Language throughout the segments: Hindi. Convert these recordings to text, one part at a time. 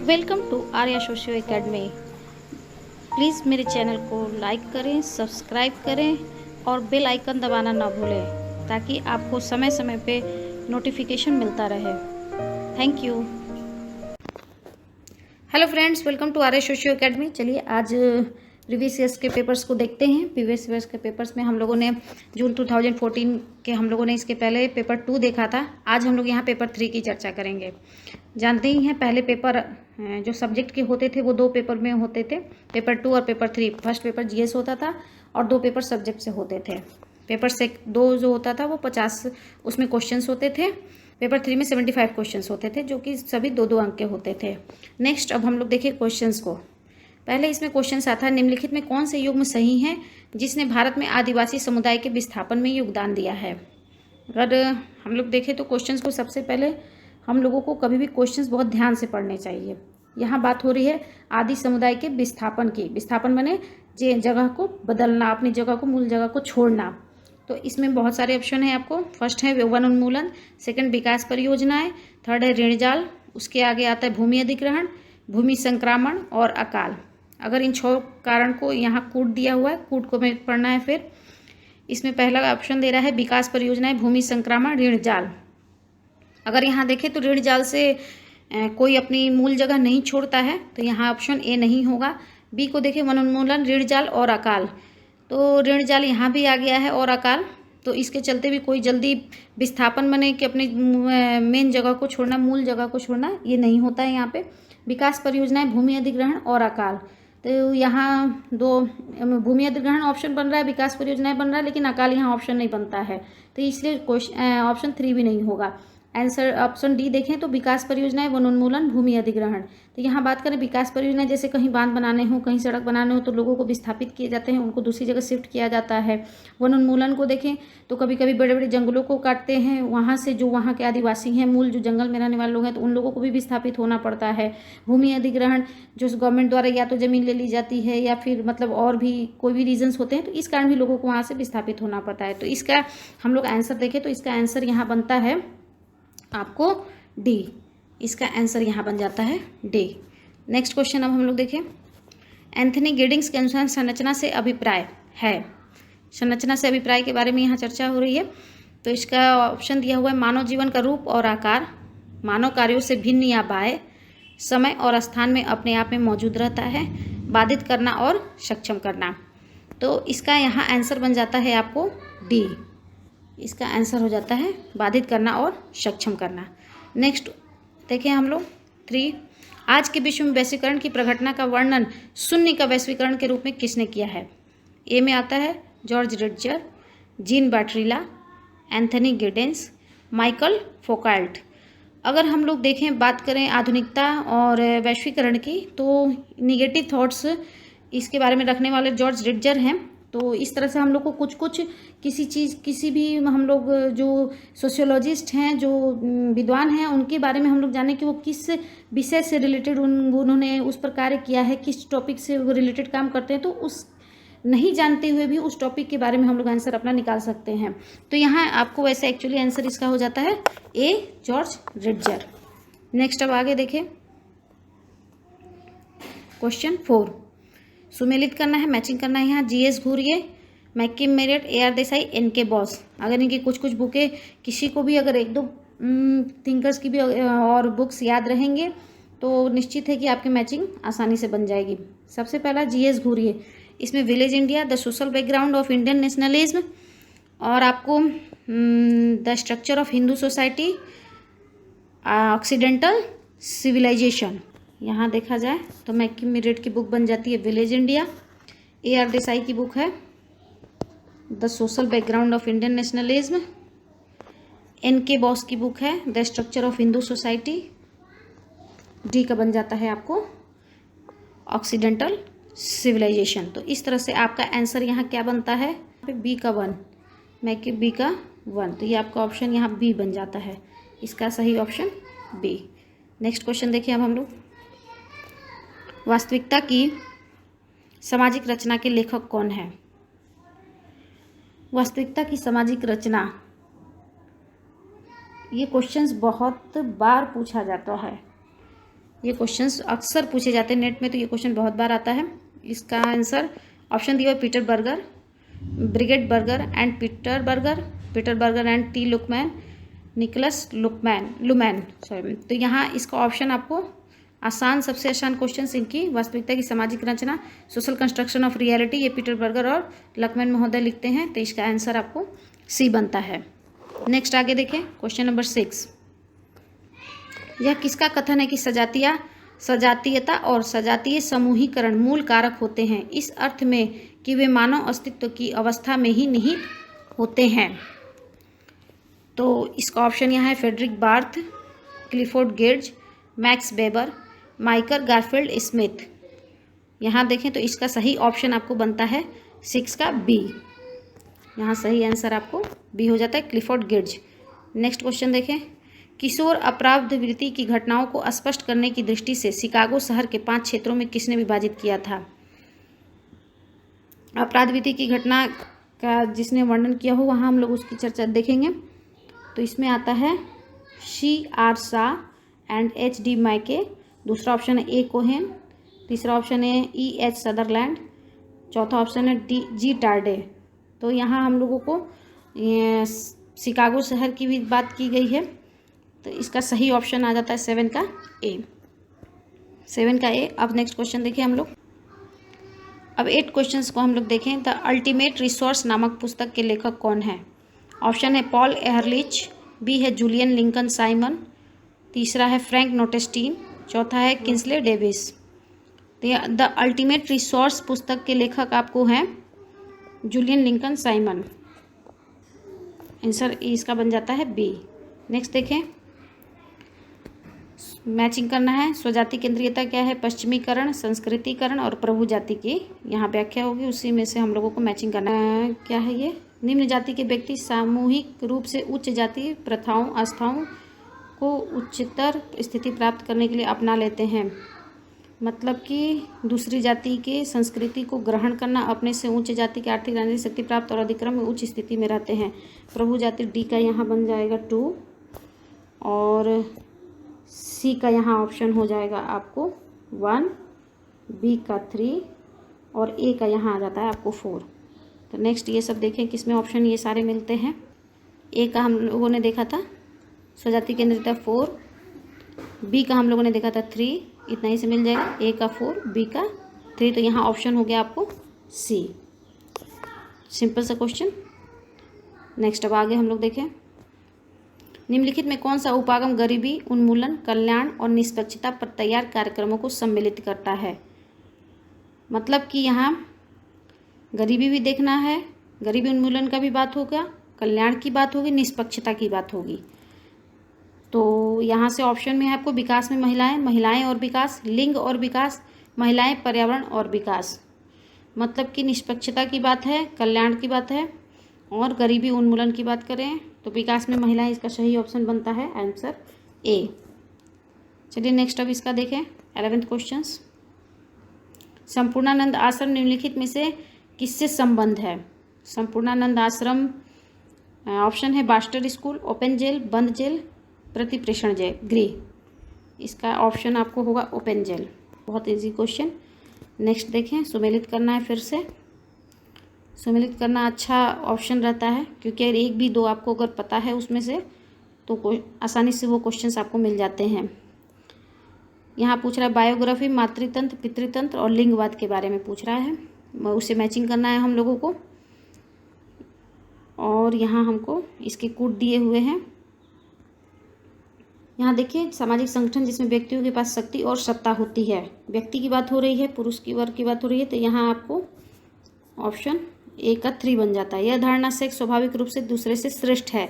Welcome to Arya Socio Academy. Please मेरे चैनल को लाइक करें, सब्सक्राइब करें और बेल आइकन दबाना ना भूलें ताकि आपको समय समय पे नोटिफिकेशन मिलता रहे। Thank you. Hello friends, welcome to Arya Socio Academy. चलिए आज प्रीवियस ईयर्स के पेपर्स को देखते हैं। प्रीवियस ईयर्स के पेपर्स में हम लोगों ने जून 2014 के हम लोगों ने इसके पहले पेपर 2 देखा था। आज हम लोग यहाँ पेपर 3 की चर्चा करेंगे। जानते ही हैं पहले पेपर जो सब्जेक्ट के होते थे वो 2 पेपर में होते थे, पेपर 2 और पेपर 3। फर्स्ट पेपर जीएस होता था और 2 पेपर सब्जेक्ट से होते थे। पेपर से 2 जो होता था वो 50 उसमें क्वेश्चंस होते थे। पेपर 3 में 75 क्वेश्चंस होते थे जो कि सभी 2-2 अंक के होते थे। नेक्स्ट अब हम लोग देखिए क्वेश्चंस को। पहले इसमें क्वेश्चन आता है, निम्नलिखित में कौन से युग्म सही है जिसने भारत में आदिवासी समुदाय के विस्थापन में योगदान दिया है। अगर हम लोग देखें तो क्वेश्चंस को सबसे पहले हम लोगों को कभी भी क्वेश्चंस बहुत ध्यान से पढ़ने चाहिए। यहाँ बात हो रही है आदि समुदाय के विस्थापन की। विस्थापन माने जगह को बदलना, अपनी जगह को, मूल जगह को छोड़ना। तो इसमें बहुत सारे ऑप्शन है आपको। फर्स्ट है वन उन्मूलन, सेकंड विकास परियोजनाएं, थर्ड है ऋण जाल, उसके आगे आता है भूमि अधिग्रहण, भूमि संक्रामण और अकाल। अगर इन 6 कारण को यहाँ कूट दिया हुआ है, कूट को में पढ़ना है। फिर इसमें पहला ऑप्शन दे रहा है विकास परियोजनाएं, भूमि संक्रामण, ऋण जाल। अगर यहाँ देखें तो ऋण जाल से कोई अपनी मूल जगह नहीं छोड़ता है तो यहाँ ऑप्शन ए नहीं होगा। बी को देखें वन उन्मूलन, ऋण जाल और अकाल, तो ऋण जाल यहाँ भी आ गया है और अकाल। तो इसके चलते भी कोई जल्दी विस्थापन बने कि अपनी मेन जगह को छोड़ना, मूल जगह को छोड़ना, ये नहीं होता है यहाँ पे। विकास परियोजनाएं, भूमि अधिग्रहण और अकाल, तो यहाँ 2 भूमि अधिग्रहण ऑप्शन बन रहा है, विकास परियोजनाएं बन रहा है, लेकिन अकाल यहाँ ऑप्शन नहीं बनता है। तो इसलिए क्वेश्चन ऑप्शन 3 भी नहीं होगा। आंसर ऑप्शन डी देखें तो विकास परियोजनाएं, वन उन्मूलन, भूमि अधिग्रहण। तो यहाँ बात करें विकास परियोजनाएं, जैसे कहीं बांध बनाने हो, कहीं सड़क बनाने हो तो लोगों को विस्थापित किए जाते हैं, उनको दूसरी जगह शिफ्ट किया जाता है। वन उन्मूलन को देखें तो कभी कभी बड़े बड़े जंगलों को काटते हैं, वहाँ से जो वहाँ के आदिवासी हैं, मूल जो जंगल में रहने वाले लोग हैं, तो उन लोगों को भी विस्थापित होना पड़ता है। भूमि अधिग्रहण जो गवर्नमेंट द्वारा या तो ज़मीन ले ली जाती है या फिर मतलब और भी कोई भी रीजन्स होते हैं, तो इस कारण भी लोगों को वहाँ से विस्थापित होना पड़ता है। तो इसका हम लोग आंसर देखें तो इसका आंसर यहाँ बनता है आपको डी। इसका आंसर यहाँ बन जाता है डी। नेक्स्ट क्वेश्चन अब हम लोग देखें। एंथनी गिडिंग्स के अनुसार संरचना से अभिप्राय है। संरचना से अभिप्राय के बारे में यहाँ चर्चा हो रही है। तो इसका ऑप्शन दिया हुआ है मानव जीवन का रूप और आकार, मानव कार्यों से भिन्न या बाह्य, समय और स्थान में अपने आप में मौजूद रहता है, बाधित करना और सक्षम करना। तो इसका यहाँ आंसर बन जाता है आपको डी। इसका आंसर हो जाता है बाधित करना और सक्षम करना। नेक्स्ट देखें हम लोग 3। आज के विश्व में वैश्वीकरण की प्रघटना का वर्णन शून्य का वैश्वीकरण के रूप में किसने किया है। ए में आता है George Ritzer, Jean Baudrillard, Anthony Giddens, Michael Foucault. अगर हम लोग देखें, बात करें आधुनिकता और वैश्वीकरण की, तो निगेटिव थॉट्स इसके बारे में रखने वाले जॉर्ज रिट्जर हैं। तो इस तरह से हम लोग को कुछ किसी भी हम लोग जो सोशियोलॉजिस्ट हैं, जो विद्वान हैं, उनके बारे में हम लोग जानें कि वो किस विषय से रिलेटेड उन्होंने उस पर कार्य किया है, किस टॉपिक से वो रिलेटेड काम करते हैं। तो उस नहीं जानते हुए भी उस टॉपिक के बारे में हम लोग आंसर अपना निकाल सकते हैं। तो यहाँ आपको वैसे एक्चुअली आंसर इसका हो जाता है ए, जॉर्ज रिट्जर। नेक्स्ट अब आगे देखें क्वेश्चन 4। सुमेलित करना है, मैचिंग करना है। यहाँ GS Ghurye, McKim Marriott, AR Desai, NK Bose. अगर इनकी कुछ बुकें किसी को भी अगर 1-2 थिंकर्स की भी और बुक्स याद रहेंगे तो निश्चित है कि आपकी मैचिंग आसानी से बन जाएगी। सबसे पहला जीएस घूरिए, इसमें village India, the social background of Indian nationalism, और आपको the structure of Hindu society, occidental civilisation. यहाँ देखा जाए तो मैकिम मेरिट की बुक बन जाती है विलेज इंडिया, AR देसाई की बुक है the social background of Indian nationalism, NK Bose की बुक है the structure of Hindu society, D का बन जाता है आपको ऑक्सीडेंटल सिविलाइजेशन। तो इस तरह से आपका आंसर यहाँ क्या बनता है, बी का 1, मैकिम बी का 1। तो ये आपका ऑप्शन यहाँ बी बन जाता है, इसका सही ऑप्शन बी। नेक्स्ट क्वेश्चन देखिए अब हम लोग। वास्तविकता की सामाजिक रचना के लेखक कौन है। वास्तविकता की सामाजिक रचना, ये क्वेश्चंस बहुत बार पूछा जाता है। ये क्वेश्चंस अक्सर पूछे जाते हैं नेट में, तो ये क्वेश्चन बहुत बार आता है। इसका आंसर ऑप्शन दिया हुआ Peter Berger, Brigitte Berger and Peter Berger and T Luckmann, Niklas Luhmann sorry. तो यहाँ इसका ऑप्शन आपको आसान, सबसे आसान क्वेश्चन इनकी वास्तविकता की सामाजिक रचना, सोशल कंस्ट्रक्शन ऑफ रियलिटी, ये पीटर बर्गर और लकमैन महोदय लिखते हैं, तो इसका आंसर आपको सी बनता है। नेक्स्ट आगे देखें क्वेश्चन नंबर 6। यह किसका कथन है कि सजातीयता और सजातीय समूहीकरण मूल कारक होते हैं, इस अर्थ में कि वे मानव अस्तित्व की अवस्था में ही निहित होते हैं। तो इसका ऑप्शन यहाँ है Fredrik Barth, Clifford Geertz, Max Weber, Michael Garfield Smith. यहाँ देखें तो इसका सही ऑप्शन आपको बनता है 6 का बी। यहाँ सही आंसर आपको बी हो जाता है, क्लिफोर्ड गेर्ज। नेक्स्ट क्वेश्चन देखें। किशोर अपराधवृत्ति की घटनाओं को स्पष्ट करने की दृष्टि से शिकागो शहर के 5 क्षेत्रों में किसने विभाजित किया था? अपराधवृत्ति की घटना का जिसने वर्णन किया हो वहाँ हम लोग उसकी चर्चा देखेंगे। तो इसमें आता है C.R. Shah and H.D. मैके, दूसरा ऑप्शन है ए कोहेन, तीसरा ऑप्शन है E.H. सदरलैंड, चौथा ऑप्शन है G. टार्डे। तो यहाँ हम लोगों को शिकागो शहर की भी बात की गई है, तो इसका सही ऑप्शन आ जाता है 7 का ए। अब नेक्स्ट क्वेश्चन देखिए हम लोग। अब 8 क्वेश्चंस को हम लोग देखें। द अल्टीमेट रिसोर्स नामक पुस्तक के लेखक कौन है? ऑप्शन है पॉल एहरलिच, बी है जूलियन लिंकन साइमन, तीसरा है फ्रैंक नोटेस्टीन, चौथा है किंस्ले डेविस। तो द अल्टीमेट रिसोर्स पुस्तक के लेखक आपको हैं जूलियन लिंकन साइमन। आंसर इसका बन जाता है बी। नेक्स्ट देखें, मैचिंग करना है। स्वजाति केंद्रीयता क्या है? पश्चिमीकरण, संस्कृतिकरण और प्रभु जाति की यहाँ व्याख्या होगी, उसी में से हम लोगों को मैचिंग करना है। क्या है ये? निम्न जाति के व्यक्ति सामूहिक रूप से उच्च जाति प्रथाओं आस्थाओं को उच्चतर स्थिति प्राप्त करने के लिए अपना लेते हैं। मतलब कि दूसरी जाति के संस्कृति को ग्रहण करना, अपने से उच्च जाति की आर्थिक राजनीतिक शक्ति प्राप्त और अधिक्रम में उच्च स्थिति में रहते हैं। प्रभु जाति डी का यहाँ बन जाएगा 2 और सी का यहाँ ऑप्शन हो जाएगा आपको 1, बी का 3 और ए का यहाँ आ जाता है आपको 4। तो नेक्स्ट ये सब देखें किसमें ऑप्शन ये सारे मिलते हैं। ए का हम लोगों ने देखा था स्वजाति केंद्रिता 4, बी का हम लोगों ने देखा था 3, इतना ही से मिल जाएगा। ए का 4, बी का 3, तो यहाँ ऑप्शन हो गया आपको सी। सिंपल सा क्वेश्चन। नेक्स्ट अब आगे हम लोग देखें। निम्नलिखित में कौन सा उपागम गरीबी उन्मूलन, कल्याण और निष्पक्षता पर तैयार कार्यक्रमों को सम्मिलित करता है? मतलब कि यहाँ गरीबी भी देखना है, गरीबी उन्मूलन का भी बात होगा, कल्याण की बात होगी, निष्पक्षता की बात होगी। तो यहाँ से ऑप्शन में है आपको विकास में महिलाएं और विकास, लिंग और विकास, महिलाएं, पर्यावरण और विकास। मतलब कि निष्पक्षता की बात है, कल्याण की बात है और गरीबी उन्मूलन की बात करें तो विकास में महिलाएं, इसका सही ऑप्शन बनता है आंसर ए। चलिए नेक्स्ट अब इसका देखें 11th क्वेश्चन। संपूर्णानंद आश्रम निम्नलिखित में से किससे संबंध है? संपूर्णानंद आश्रम ऑप्शन है बास्टर स्कूल, ओपन जेल, बंद जेल, प्रतिप्रेषण जेल, गृह। इसका ऑप्शन आपको होगा ओपन जेल। बहुत इजी क्वेश्चन। नेक्स्ट देखें, सुमेलित करना है। फिर से सुमेलित करना अच्छा ऑप्शन रहता है क्योंकि अगर 1 भी 2 आपको अगर पता है उसमें से तो आसानी से वो क्वेश्चंस आपको मिल जाते हैं। यहाँ पूछ रहा है बायोग्राफी, मातृतंत्र, पितृतंत्र और लिंगवाद के बारे में पूछ रहा है, उसे मैचिंग करना है हम लोगों को। और यहाँ हमको इसके कोड दिए हुए हैं। यहाँ देखिए, सामाजिक संगठन जिसमें व्यक्तियों के पास शक्ति और सत्ता होती है, व्यक्ति की बात हो रही है, पुरुष की वर्ग की बात हो रही है, तो यहाँ आपको ऑप्शन ए का 3 बन जाता है। यह धारणा सेक्स स्वाभाविक रूप से दूसरे से श्रेष्ठ है।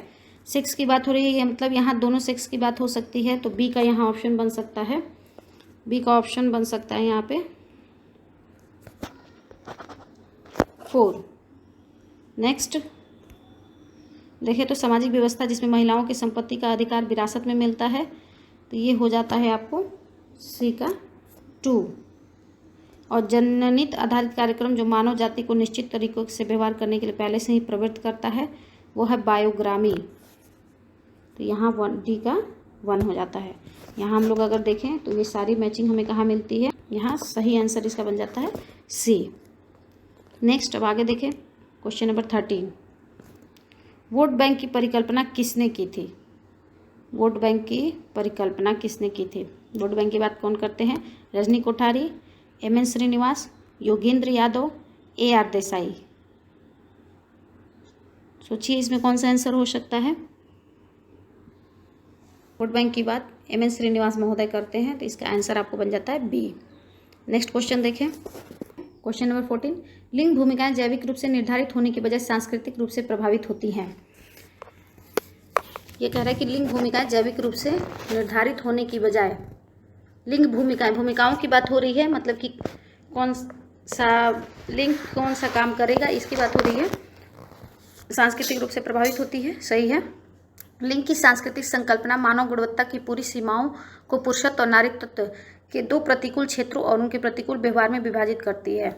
सेक्स की बात हो रही है, मतलब यहाँ दोनों सेक्स की बात हो सकती है, तो बी का यहाँ ऑप्शन बन सकता है, बी का ऑप्शन बन सकता है यहाँ पे 4। नेक्स्ट देखिए, तो सामाजिक व्यवस्था जिसमें महिलाओं की संपत्ति का अधिकार विरासत में मिलता है, तो ये हो जाता है आपको सी का 2। और जननित आधारित कार्यक्रम जो मानव जाति को निश्चित तरीकों से व्यवहार करने के लिए पहले से ही प्रवृत्त करता है, वो है बायोग्रामी। तो यहाँ डी का 1 हो जाता है। यहाँ हम लोग अगर देखें तो ये सारी मैचिंग हमें कहाँ मिलती है, यहाँ सही आंसर इसका बन जाता है सी। नेक्स्ट अब आगे देखें क्वेश्चन नंबर 13। वोट बैंक की परिकल्पना किसने की थी? वोट बैंक की परिकल्पना किसने की थी? वोट बैंक की बात कौन करते हैं? रजनी कोठारी, एम.एन. श्रीनिवास, योगेंद्र यादव, ए.आर. देसाई। सोचिए इसमें कौन सा आंसर हो सकता है। वोट बैंक की बात एम.एन. श्रीनिवास महोदय करते हैं, तो इसका आंसर आपको बन जाता है बी। नेक्स्ट क्वेश्चन देखें क्वेश्चन नंबर 14। लिंग भूमिकाएं जैविक रूप से निर्धारित होने की बजाय सांस्कृतिक रूप से प्रभावित होती हैं। ये कह रहा है कि लिंग भूमिकाएं जैविक रूप से निर्धारित होने की बजाय, लिंग भूमिकाओं की बात हो रही है, मतलब कि कौन सा लिंग कौन सा काम करेगा इसकी बात हो रही है, सांस्कृतिक रूप से प्रभावित होती है। सही है। लिंग की सांस्कृतिक संकल्पना मानव गुणवत्ता की पूरी सीमाओं को पुरुषत्व और नारीत्व के दो प्रतिकूल क्षेत्रों और उनके प्रतिकूल व्यवहार में विभाजित करती है।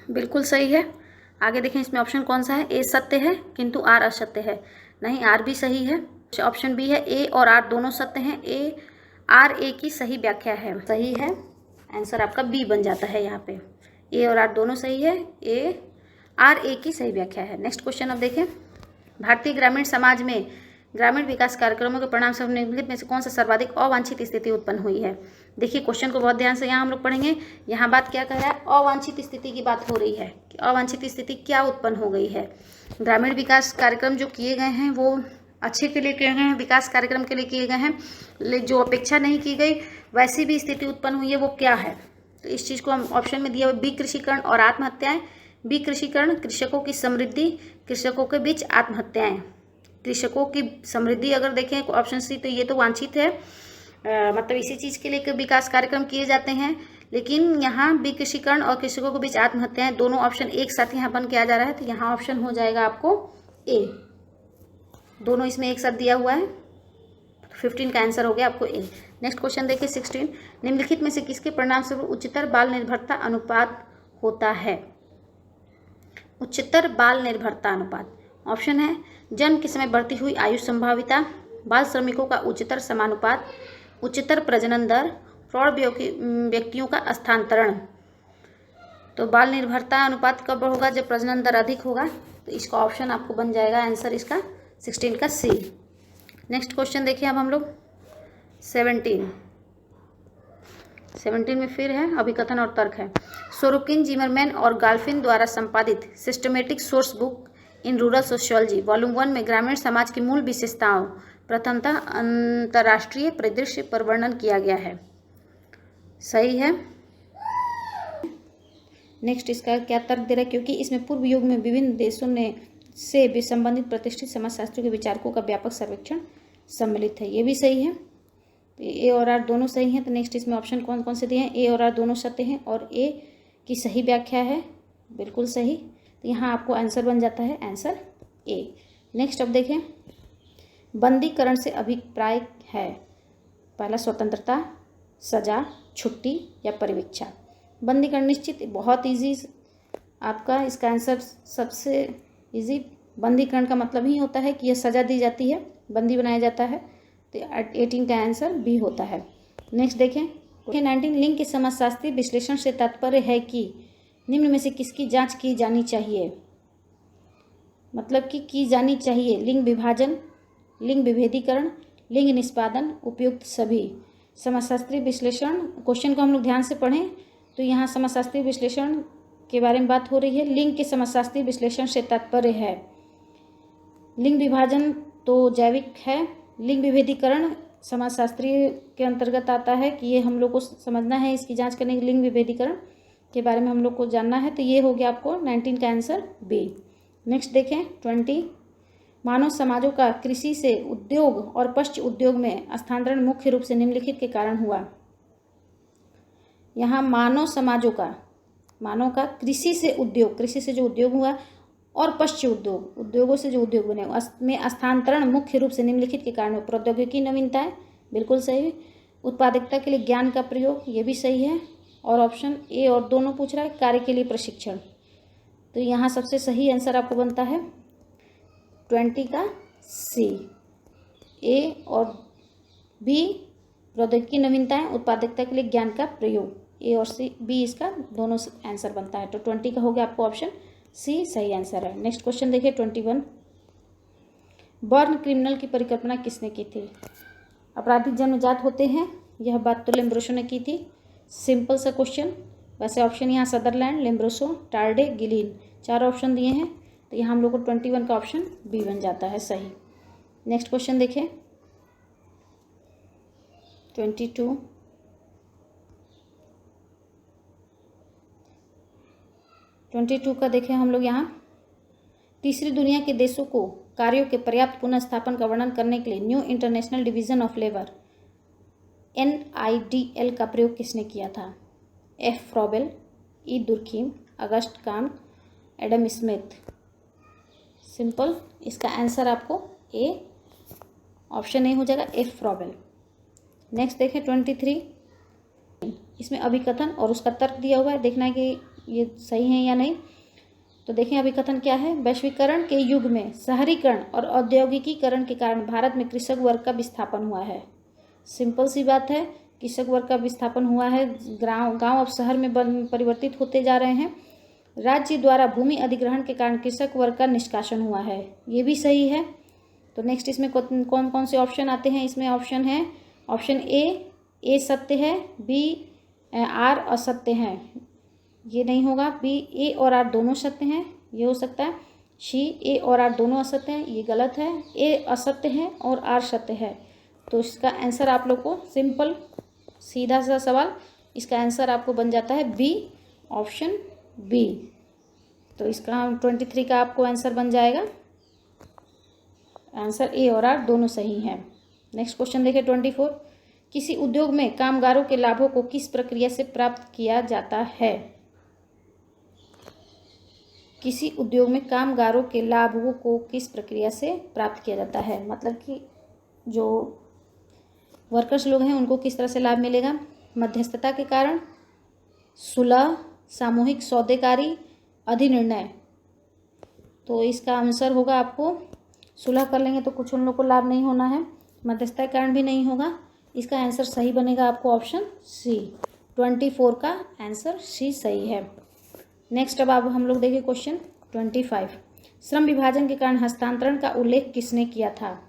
बिल्कुल सही है। आगे देखें इसमें ऑप्शन कौन सा है। ए सत्य है किंतु आर असत्य है। नहीं, आर भी सही है। ऑप्शन बी है ए और आर दोनों सत्य हैं। आर ए की सही व्याख्या है। सही है, आंसर आपका बी बन जाता है। यहाँ पे ए और आर दोनों सही है, आर ए की सही व्याख्या है। नेक्स्ट क्वेश्चन अब देखें। भारतीय ग्रामीण समाज में ग्रामीण विकास कार्यक्रमों के परिणाम स्वरूप निम्नलिखित में से कौन सा सर्वाधिक अवांछित स्थिति उत्पन्न हुई है। देखिए क्वेश्चन को बहुत ध्यान से यहाँ हम लोग पढ़ेंगे। यहाँ बात क्या कह रहा है, अवांछित स्थिति की बात हो रही है कि अवांछित स्थिति क्या उत्पन्न हो गई है। ग्रामीण विकास कार्यक्रम जो किए गए हैं वो अच्छे के लिए किए गए हैं, विकास कार्यक्रम के लिए किए गए हैं, जो अपेक्षा नहीं की गई वैसी भी स्थिति उत्पन्न हुई है, वो क्या है। तो इस चीज़ को हम ऑप्शन में दिया हुआ बी कृषिकरण और आत्महत्याएं। बी कृषिकरण, कृषकों की समृद्धि, कृषकों के बीच आत्महत्याएं। कृषकों की समृद्धि अगर देखें ऑप्शन सी, तो ये तो वांछित है, मतलब इसी चीज़ के लिए विकास कार्यक्रम किए जाते हैं। लेकिन यहाँ बी कृषिकरण और कृषकों के बीच आत्महत्याएं दोनों ऑप्शन एक साथ यहाँ बन के आ जा रहा है, तो यहाँ ऑप्शन हो जाएगा आपको ए। दोनों इसमें एक साथ दिया हुआ है, 15 का आंसर हो गया आपको ए। नेक्स्ट क्वेश्चन देखिए 16। निम्नलिखित में से किसके परिणाम स्वरूप उच्चतर बाल निर्भरता अनुपात होता है। उच्चतर बाल निर्भरता अनुपात। ऑप्शन है जन्म के समय बढ़ती हुई आयु संभाविता, बाल श्रमिकों का उच्चतर समानुपात, उच्चतर प्रजनन दर, प्रौढ़ व्यक्तियों का स्थानांतरण। तो बाल निर्भरता अनुपात कब होगा, जब प्रजनन दर अधिक होगा। तो इसका ऑप्शन आपको बन जाएगा आंसर इसका 16 का सी। नेक्स्ट क्वेश्चन देखिए अब हम लोग 17 में फिर है अभिकथन और तर्क है। सोरोकिन, जिमरमैन और गाल्फिन द्वारा संपादित systematic source book in rural sociology volume 1 में ग्रामीण समाज की मूल विशेषताओं प्रथमतः अंतर्राष्ट्रीय परिदृश्य पर वर्णन किया गया है। सही है। नेक्स्ट इसका क्या तर्क दे रहा है, क्योंकि इसमें पूर्व युग में विभिन्न देशों से भी संबंधित प्रतिष्ठित समाजशास्त्रियों के विचारकों का व्यापक सर्वेक्षण सम्मिलित है। ये भी सही है। तो ए और आर दोनों सही हैं। तो नेक्स्ट इसमें ऑप्शन कौन कौन से दिए हैं, ए और आर दोनों सत्य हैं और ए की सही व्याख्या है, बिल्कुल सही। तो यहाँ आपको आंसर बन जाता है आंसर ए। नेक्स्ट अब देखें, बंदीकरण से अभिप्राय है। पहला स्वतंत्रता, सजा, छुट्टी या परिवीक्षा। बंदीकरण निश्चित बहुत इजी आपका, इसका आंसर सबसे इजी। बंदीकरण का मतलब ही होता है कि यह सजा दी जाती है, बंदी बनाया जाता है। तो 18 का आंसर बी होता है। नेक्स्ट देखें 19। लिंग के समाजशास्त्रीय विश्लेषण से तात्पर्य है कि निम्न में से किसकी जांच की जानी चाहिए। मतलब कि की जानी चाहिए लिंग विभाजन, लिंग विभेदीकरण, लिंग निष्पादन, उपयुक्त सभी। समाजशास्त्रीय विश्लेषण क्वेश्चन को हम लोग ध्यान से पढ़ें तो यहाँ समाजशास्त्रीय विश्लेषण के बारे में बात हो रही है। लिंग के समाजशास्त्रीय विश्लेषण से तात्पर्य है, लिंग विभाजन तो जैविक है, लिंग विभेदीकरण समाजशास्त्रीय के अंतर्गत आता है कि ये हम लोग को समझना है, इसकी जांच करने के लिंग विभेदीकरण के बारे में हम लोग को जानना है। तो ये हो गया आपको 19 का आंसर बी। नेक्स्ट देखें 20। मानव समाजों का कृषि से उद्योग और पश्च उद्योग में स्थानांतरण मुख्य रूप से निम्नलिखित के कारण हुआ। यहाँ मानव समाजों का, मानव का कृषि से उद्योग, कृषि से जो उद्योग हुआ और पश्च उद्योग, उद्योगों से जो उद्योग बने में स्थानांतरण मुख्य रूप से निम्नलिखित के कारण हुआ। प्रौद्योगिकी नवीनताएं, बिल्कुल सही। उत्पादकता के लिए ज्ञान का प्रयोग, ये भी सही है। और ऑप्शन ए और दोनों पूछ रहा है, कार्य के लिए प्रशिक्षण। तो यहाँ सबसे सही आंसर आपको बनता है 20 का सी। ए और बी प्रौद्योगिकी नवीनताएं, उत्पादकता के लिए ज्ञान का प्रयोग। ए और सी बी इसका दोनों आंसर बनता है। तो 20 का हो गया आपको ऑप्शन सी सही आंसर है। नेक्स्ट क्वेश्चन देखिए 21। बॉर्न क्रिमिनल की परिकल्पना किसने की थी? अपराधी जन्मजात होते हैं, यह बात तो लेम्ब्रोसो ने की थी। सिंपल सा क्वेश्चन। वैसे ऑप्शन यहाँ सदरलैंड, लेम्ब्रोसो, टार्डे, गिलीन 4 ऑप्शन दिए हैं, तो यहाँ हम लोग को 21 का ऑप्शन बी बन जाता है सही। नेक्स्ट क्वेश्चन देखें 22। का देखें हम लोग यहाँ, तीसरी दुनिया के देशों को कार्यों के पर्याप्त पुनर्स्थापन का वर्णन करने के लिए new international division of labour NIDL का प्रयोग किसने किया था? F Froebel, E Durkheim, August Comte, Adam Smith. Simple, इसका आंसर आपको ए ऑप्शन ए हो जाएगा, F फ्रॉबेल। नेक्स्ट देखें 23। इसमें अभिकथन और उसका तर्क दिया हुआ है, देखना है कि ये सही है या नहीं। तो देखें अभिकथन क्या है। वैश्वीकरण के युग में शहरीकरण और औद्योगिकीकरण के कारण भारत में कृषक वर्ग का विस्थापन हुआ है। सिंपल सी बात है, कृषक वर्ग का विस्थापन हुआ है, गांव अब शहर में परिवर्तित होते जा रहे हैं। राज्य द्वारा भूमि अधिग्रहण के कारण कृषक वर्ग का निष्कासन हुआ है, ये भी सही है। तो नेक्स्ट इसमें कौन कौन से ऑप्शन आते हैं? इसमें ऑप्शन है, ऑप्शन ए सत्य है, बी आर असत्य है, ये नहीं होगा। बी ए और आर दोनों सत्य हैं, ये हो सकता है। सी ए और आर दोनों असत्य हैं, ये गलत है। ए असत्य है और आर सत्य है, तो इसका आंसर आप लोग को सिंपल सीधा सा सवाल, इसका आंसर आपको बन जाता है बी, ऑप्शन बी। तो इसका 23 का आपको आंसर बन जाएगा, आंसर ए और आर दोनों सही हैं। नेक्स्ट क्वेश्चन देखिए 24। किसी उद्योग में कामगारों के लाभों को किस प्रक्रिया से प्राप्त किया जाता है? किसी उद्योग में कामगारों के लाभों को किस प्रक्रिया से प्राप्त किया जाता है, मतलब कि जो वर्कर्स लोग हैं उनको किस तरह से लाभ मिलेगा? मध्यस्थता के कारण, सुलह, सामूहिक सौदेकारी, अधिनिर्णय। तो इसका आंसर होगा आपको, सुलह कर लेंगे तो कुछ उन लोग को लाभ नहीं होना है, मध्यस्थता के कारण भी नहीं होगा। इसका आंसर सही बनेगा आपको ऑप्शन सी। 24 का आंसर सी सही है। नेक्स्ट अब हम लोग देखिए क्वेश्चन 25। श्रम विभाजन के कारण हस्तांतरण का उल्लेख किसने किया था?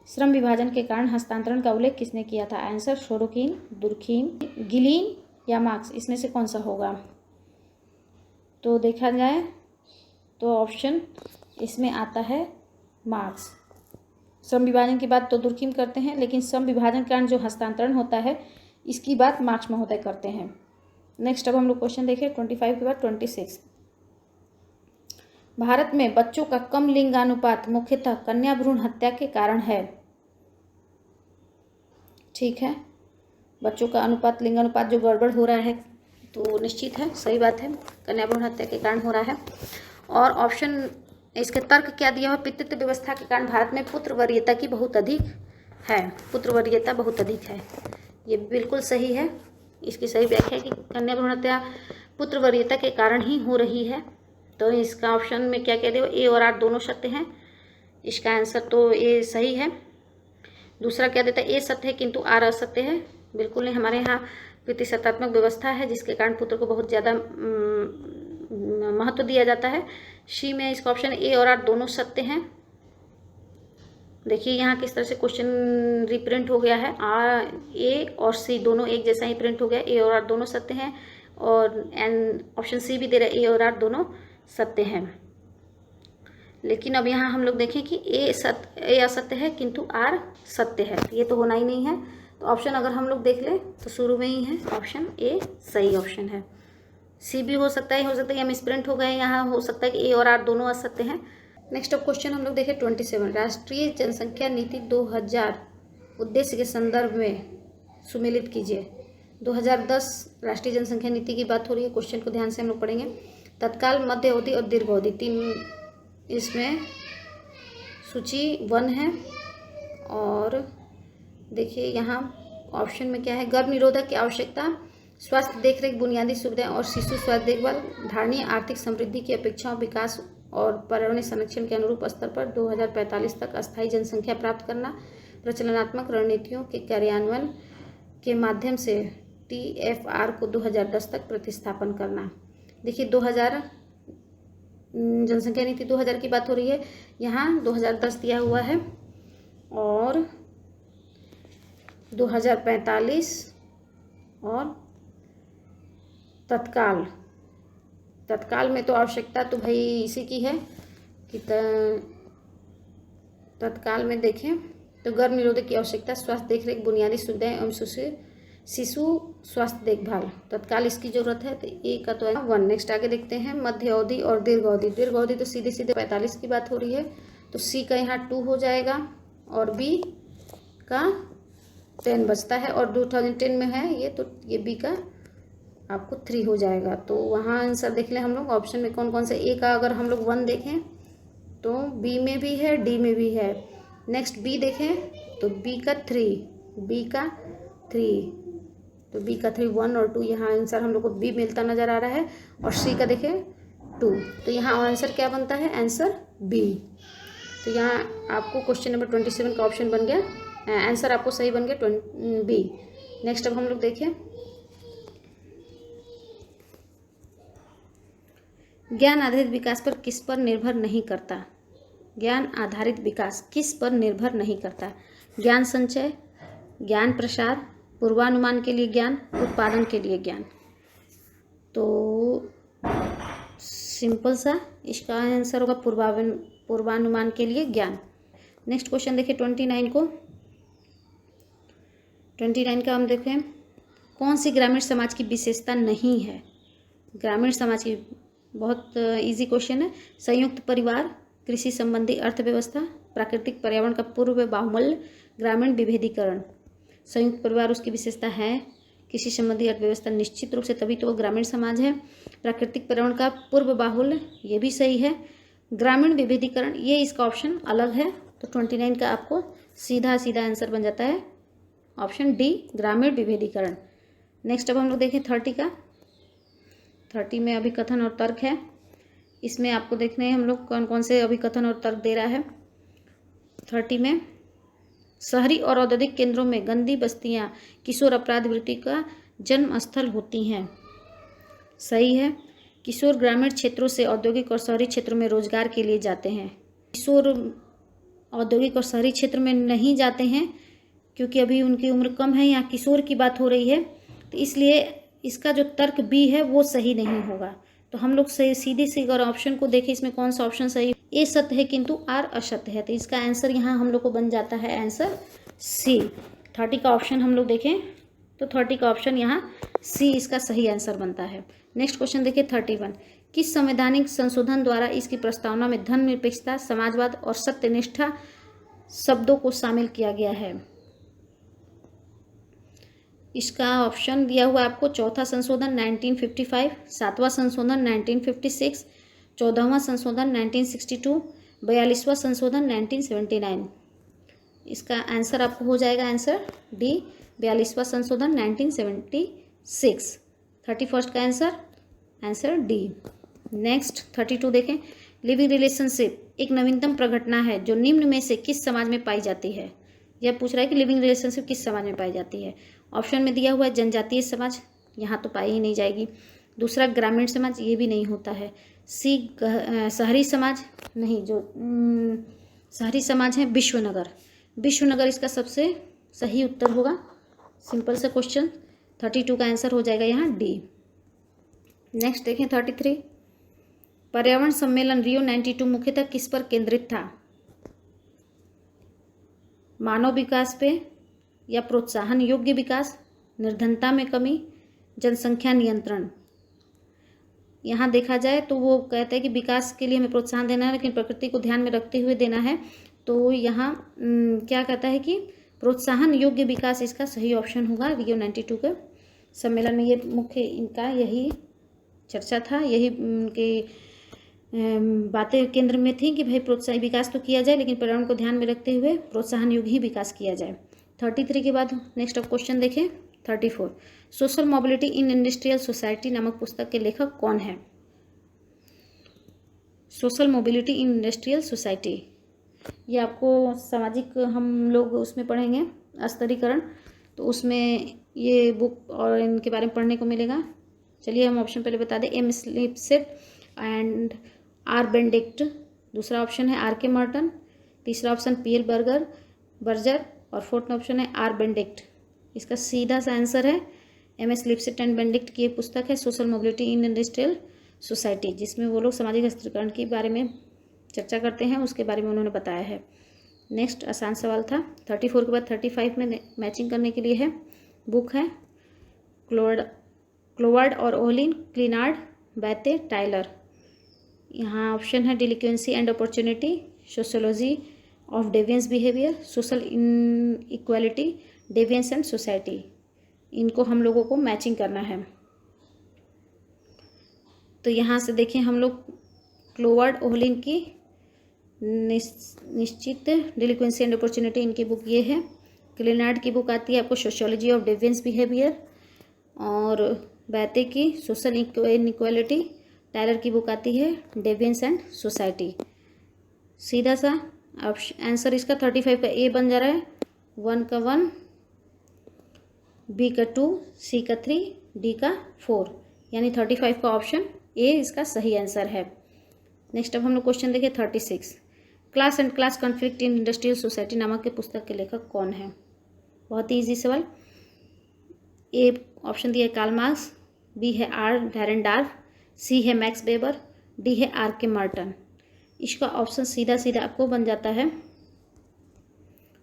श्रम विभाजन के कारण हस्तांतरण का उल्लेख किसने किया था? आंसर सोरोकिन, दुर्खीम, गिलीन या मार्क्स, इसमें से कौन सा होगा? तो देखा जाए तो ऑप्शन इसमें आता है मार्क्स। श्रम विभाजन की बात तो दुर्खीम करते हैं, लेकिन श्रम विभाजन के कारण जो हस्तांतरण होता है इसकी बात मार्क्स महोदय करते हैं। नेक्स्ट अब हम लोग क्वेश्चन देखें 25 के बाद 26। भारत में बच्चों का कम लिंगानुपात मुख्यतः कन्या भ्रूण हत्या के कारण है। ठीक है, बच्चों का अनुपात, लिंगानुपात जो गड़बड़ हो रहा है तो निश्चित है, सही बात है, कन्या भ्रूण हत्या के कारण हो रहा है। और ऑप्शन इसके तर्क क्या दिया हुआ? पितृत्व व्यवस्था के कारण भारत में पुत्र वरीयता की बहुत अधिक है, पुत्र वरीयता बहुत अधिक है, ये बिल्कुल सही है। इसकी सही व्याख्या है कि कन्या भ्रूण हत्या पुत्र वरीयता के कारण ही हो रही है। तो इसका ऑप्शन में क्या कह रहे हो? ए और आर दोनों सत्य हैं, इसका आंसर तो ए सही है। दूसरा क्या देता है? ए सत्य है किंतु आर असत्य है, बिल्कुल नहीं। हमारे यहाँ प्रतिशतात्मक व्यवस्था है जिसके कारण पुत्र को बहुत ज़्यादा महत्व दिया जाता है। सी में इसका ऑप्शन ए और आर दोनों सत्य हैं। देखिए यहाँ किस तरह से क्वेश्चन रिप्रिंट हो गया है, ए और सी दोनों एक जैसा ही प्रिंट हो गया, ए और आर दोनों सत्य हैं। और एन ऑप्शन सी भी दे रहा है, ए और आर दोनों सत्य हैं। लेकिन अब यहाँ हम लोग देखें कि ए असत्य है किंतु आर सत्य है, ये तो होना ही नहीं है। तो ऑप्शन अगर हम लोग देख लें तो शुरू में ही है, ऑप्शन ए सही ऑप्शन है। सी भी हो सकता है या मिसप्रिंट हो गए, यहाँ हो सकता है कि ए और आर दोनों असत्य हैं। नेक्स्ट अब क्वेश्चन हम लोग देखें 27। राष्ट्रीय जनसंख्या नीति 2000 उद्देश्य के संदर्भ में सुमेलित कीजिए। 2010 राष्ट्रीय जनसंख्या नीति की बात हो रही है, क्वेश्चन को ध्यान से हम लोग पढ़ेंगे। तत्काल, मध्य अवधि और दीर्घ अवधि, 3 इसमें सूची 1 है। और देखिए यहाँ ऑप्शन में क्या है? गर्भ निरोधक की आवश्यकता, स्वास्थ्य देखरेख, बुनियादी सुविधाएं और शिशु स्वास्थ्य देखभाल, धारणीय आर्थिक समृद्धि की अपेक्षाओं, विकास और पर्यावरणीय संरक्षण के अनुरूप स्तर पर 2045 तक अस्थायी जनसंख्या प्राप्त करना, प्रचलनात्मक रणनीतियों के कार्यान्वयन के माध्यम से TFR को 2010 तक प्रतिस्थापन करना। देखिए 2000 जनसंख्या नीति 2000 की बात हो रही है, यहाँ 2010 दिया हुआ है और 2045 और तत्काल में तो आवश्यकता तो भाई इसी की है कि तत्काल में देखें तो गर्भ निरोधक की आवश्यकता, स्वास्थ्य देखरेख, बुनियादी सुविधाएं एवं शिशु स्वास्थ्य देखभाल, तत्काल इसकी जरूरत है। तो ए का तो 1। नेक्स्ट आगे देखते हैं मध्य अवधि और दीर्घ अवधि। दीर्घ अवधि तो सीधे 45 की बात हो रही है, तो सी का यहाँ 2 हो जाएगा और बी का 10 बचता है और 2010 में है ये, तो ये बी का आपको 3 हो जाएगा। तो वहाँ आंसर देख लें हम लोग ऑप्शन में कौन कौन से। ए का अगर हम लोग 1 देखें तो बी में भी है, डी में भी है। नेक्स्ट बी देखें तो बी का 3, तो बी का 3 1 और 2, यहाँ आंसर हम लोग को बी मिलता नज़र आ रहा है। और सी का देखें 2, तो यहाँ आंसर क्या बनता है, आंसर बी। तो यहाँ आपको क्वेश्चन नंबर 27 का ऑप्शन बन गया, आंसर आपको सही बन गया बी। नेक्स्ट अब हम लोग देखें ज्ञान आधारित विकास पर किस पर निर्भर नहीं करता। ज्ञान आधारित विकास किस पर निर्भर नहीं करता। ज्ञान संचय, ज्ञान प्रसार, पूर्वानुमान के लिए ज्ञान, उत्पादन के लिए ज्ञान। तो सिंपल सा इसका आंसर होगा पूर्वानुमान के लिए ज्ञान। नेक्स्ट क्वेश्चन देखिए 29 को। 29 का हम देखें कौन सी ग्रामीण समाज की विशेषता नहीं है। ग्रामीण समाज की बहुत इजी क्वेश्चन है। संयुक्त परिवार, कृषि संबंधी अर्थव्यवस्था, प्राकृतिक पर्यावरण का पूर्व बाहुल्य, ग्रामीण विभेदीकरण। संयुक्त परिवार उसकी विशेषता है, कृषि संबंधी अर्थव्यवस्था निश्चित रूप से तभी तो वो ग्रामीण समाज है। प्राकृतिक पर्यावरण का पूर्व बाहुल्य ये भी सही है। ग्रामीण विभेदीकरण ये इसका ऑप्शन अलग है। तो 29 का आपको सीधा आंसर बन जाता है ऑप्शन डी, ग्रामीण विभेदीकरण। नेक्स्ट अब हम लोग देखें 30 का। 30 में अभिकथन और तर्क है। इसमें आपको देखने हैं हम लोग कौन कौन से अभिकथन और तर्क दे रहा है। 30 में शहरी और औद्योगिक केंद्रों में गंदी बस्तियां किशोर अपराध वृत्ति का जन्म स्थल होती हैं। सही है। किशोर ग्रामीण क्षेत्रों से औद्योगिक और शहरी क्षेत्रों में रोजगार के लिए जाते हैं। किशोर औद्योगिक और शहरी क्षेत्र में नहीं जाते हैं क्योंकि अभी उनकी उम्र कम है, यहाँ किशोर की बात हो रही है, तो इसलिए इसका जो तर्क बी है वो सही नहीं होगा। तो हम लोग सही सीधे अगर ऑप्शन को देखें इसमें कौन सा ऑप्शन सही, ए सत्य है किंतु आर असत्य है, तो इसका आंसर यहाँ हम लोग को बन जाता है आंसर सी। 30 का ऑप्शन हम लोग देखें तो 30 का ऑप्शन यहाँ सी इसका सही आंसर बनता है। नेक्स्ट क्वेश्चन देखिए 31। किस संवैधानिक संशोधन द्वारा इसकी प्रस्तावना में धर्मनिरपेक्षता, समाजवाद और सत्यनिष्ठा शब्दों को शामिल किया गया है। इसका ऑप्शन दिया हुआ आपको चौथा संशोधन 1955, 7वां संशोधन 1956, 14वां संशोधन 1962, 42वां संशोधन 1979। इसका आंसर आपको हो जाएगा आंसर डी, 42वां संशोधन 1976। 31 का आंसर डी। नेक्स्ट 32 देखें। लिविंग रिलेशनशिप एक नवीनतम प्रघटना है जो निम्न में से किस समाज में पाई जाती है। यह पूछ रहा है कि लिविंग रिलेशनशिप किस समाज में पाई जाती है। ऑप्शन में दिया हुआ है जनजातीय समाज, यहाँ तो पाई ही नहीं जाएगी। दूसरा ग्रामीण समाज, ये भी नहीं होता है। सी शहरी समाज, नहीं, जो शहरी समाज है विश्वनगर इसका सबसे सही उत्तर होगा। सिंपल सा क्वेश्चन। 32 का आंसर हो जाएगा यहाँ डी। नेक्स्ट देखें 33। पर्यावरण सम्मेलन रियो 92 मुख्यतः किस पर केंद्रित था। मानव विकास पे या प्रोत्साहन योग्य विकास, निर्धनता में कमी, जनसंख्या नियंत्रण। यहाँ देखा जाए तो वो कहते हैं कि विकास के लिए हमें प्रोत्साहन देना है लेकिन प्रकृति को ध्यान में रखते हुए देना है। तो यहाँ क्या कहता है कि प्रोत्साहन योग्य विकास इसका सही ऑप्शन होगा। रियो 92 के सम्मेलन में ये मुख्य इनका यही चर्चा था, यही उनके बातें केंद्र में थी कि भाई प्रोत्साहन विकास तो किया जाए लेकिन पर्यावरण को ध्यान में रखते हुए प्रोत्साहन योग्य ही विकास किया जाए। 33 के बाद नेक्स्ट अब क्वेश्चन देखें 34। Social mobility in industrial society नामक पुस्तक के लेखक कौन है। Social mobility in industrial society, ये आपको सामाजिक हम लोग उसमें पढ़ेंगे स्तरीकरण, तो उसमें ये बुक और इनके बारे में पढ़ने को मिलेगा। चलिए हम ऑप्शन पहले बता दें, एम लिप्सिट एंड आर बेनेडिक्ट, दूसरा ऑप्शन है आर के मार्टन, तीसरा ऑप्शन पीएल बर्जर और फोर्थ ऑप्शन है आर बेनेडिक्ट। इसका सीधा सा आंसर है एम एस लिप्सिट एंड बेनेडिक्ट की ये पुस्तक है social mobility in industrial society, जिसमें वो लोग सामाजिक स्तरीकरण के बारे में चर्चा करते हैं, उसके बारे में उन्होंने बताया है। नेक्स्ट आसान सवाल था 34 के बाद 35 में मैचिंग करने के लिए है। बुक है क्लोवर्ड और ओलिन, क्लिनार्ड, बैते, टाइलर। यहाँ ऑप्शन है delinquency and opportunity, sociology of deviance behaviour, social inequality, deviance and society. इनको हम लोगों को मैचिंग करना है। तो यहाँ से देखिए हम लोग क्लोवर्ड ओलिन की निश्चित डिलिक्वेंसी एंड अपॉर्चुनिटी, इनकी बुक ये है। क्लिनार्ड की बुक आती है आपको सोशियोलॉजी ऑफ डेवियंस बिहेवियर, और बैते की सोशल इनइक्वालिटी, टायलर की बुक आती है डेवियंस एंड सोसाइटी। सीधा सा आंसर इसका 35 का ए बन जा रहा है, 1 का 1, बी का 2, सी का 3, डी का 4, यानी 35 का ऑप्शन ए इसका सही आंसर है। नेक्स्ट अब हम लोग क्वेश्चन देखिए 36, class and class conflict in industrial society नामक के पुस्तक के लेखक कौन है? बहुत ही ईजी सवाल। ए ऑप्शन दिया है कार्ल मार्क्स, बी है आर डैरेनडॉर्फ, सी है मैक्स वेबर, डी है आर के मार्टन। इसका ऑप्शन सीधा सीधा आपको बन जाता है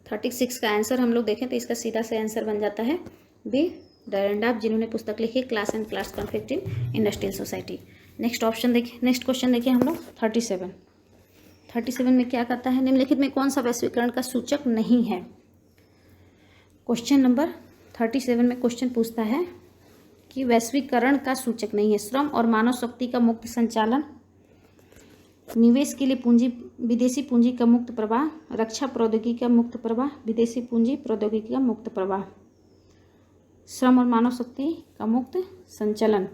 36 का आंसर हम लोग देखें तो इसका सीधा से आंसर बन जाता है बी डैरेनडॉर्फ, जिन्होंने पुस्तक लिखी class and class conflict in industrial society. Next option देखिए, नेक्स्ट क्वेश्चन देखिए हम लोग 37 में क्या कहता है, निम्नलिखित में कौन सा वैश्वीकरण का सूचक नहीं है? क्वेश्चन नंबर 37 में क्वेश्चन पूछता है कि वैश्वीकरण का सूचक नहीं है श्रम और मानव शक्ति का मुक्त संचालन, निवेश के लिए पूंजी विदेशी पूंजी का मुक्त प्रवाह, रक्षा प्रौद्योगिकी का मुक्त प्रवाह, विदेशी पूंजी प्रौद्योगिकी का मुक्त प्रवाह, श्रम और मानव शक्ति का मुक्त संचलन।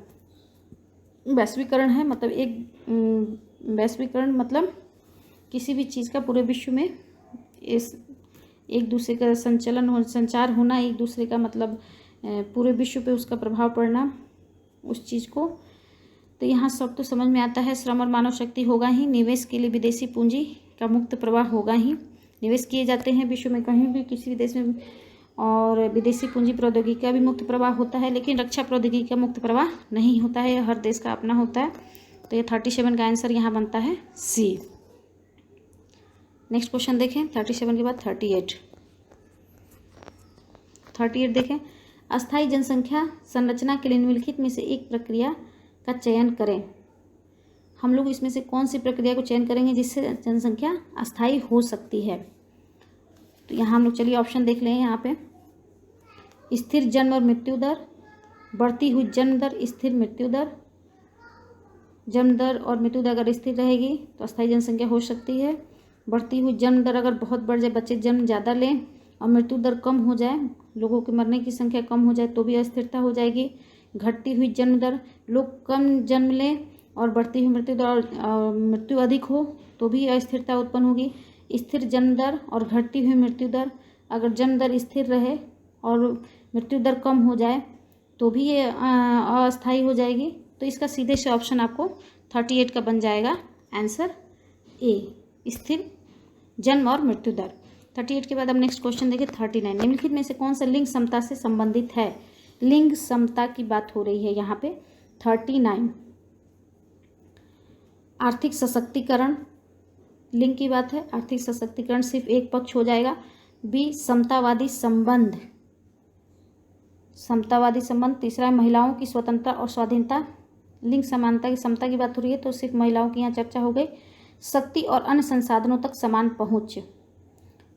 वैश्वीकरण है मतलब वैश्वीकरण मतलब किसी भी चीज़ का पूरे विश्व में इस एक दूसरे का संचार होना, एक दूसरे का मतलब पूरे विश्व पे उसका प्रभाव पड़ना उस चीज़ को। तो यहाँ सब तो समझ में आता है, श्रम और मानव शक्ति होगा ही, निवेश के लिए विदेशी पूंजी का मुक्त प्रवाह होगा ही, निवेश किए जाते हैं विश्व में कहीं भी किसी भी देश में, और विदेशी पूंजी प्रौद्योगिकी का भी मुक्त प्रवाह होता है, लेकिन रक्षा प्रौद्योगिकी का मुक्त प्रवाह नहीं होता है, हर देश का अपना होता है। तो ये 37 का आंसर यहाँ बनता है सी। नेक्स्ट क्वेश्चन देखें 37 के बाद 38 देखें, अस्थायी जनसंख्या संरचना के लिए निम्नलिखित में से एक प्रक्रिया का चयन करें। हम लोग इसमें से कौन सी प्रक्रिया को चयन करेंगे जिससे जनसंख्या अस्थायी हो सकती है? तो यहाँ हम लोग चलिए ऑप्शन देख लें। यहाँ पे स्थिर जन्म और मृत्यु दर, बढ़ती हुई जन्म दर, स्थिर मृत्यु दर, जन्म दर और मृत्यु दर अगर स्थिर रहेगी तो अस्थायी जनसंख्या हो सकती है। बढ़ती हुई जन्म दर अगर बहुत बढ़ जाए, बच्चे जन्म ज़्यादा लें और मृत्यु दर कम हो जाए, लोगों के मरने की संख्या कम हो जाए तो भी अस्थिरता हो जाएगी। घटती हुई जन्म दर, लोग कम जन्म लें और बढ़ती हुई मृत्यु दर और मृत्यु अधिक हो तो भी अस्थिरता उत्पन्न होगी। स्थिर जन्म दर और घटती हुई मृत्यु दर, अगर जन्म दर स्थिर रहे और मृत्यु दर कम हो जाए तो भी ये अस्थायी हो जाएगी। तो इसका सीधे से ऑप्शन आपको 38 का बन जाएगा आंसर ए, स्थिर जन्म और मृत्यु दर। 38 के बाद अब नेक्स्ट क्वेश्चन देखिए 39, निम्नलिखित में से कौन सा लिंग समता से संबंधित है? लिंग समता की बात हो रही है यहाँ पे 39। आर्थिक सशक्तिकरण लिंग की बात है, आर्थिक सशक्तिकरण सिर्फ एक पक्ष हो जाएगा। बी समतावादी संबंध, समतावादी संबंध। तीसरा है महिलाओं की स्वतंत्रता और स्वाधीनता, लिंग समानता की समता की बात हो रही है तो सिर्फ महिलाओं की यहाँ चर्चा हो गई। शक्ति और अन्य संसाधनों तक समान पहुँच,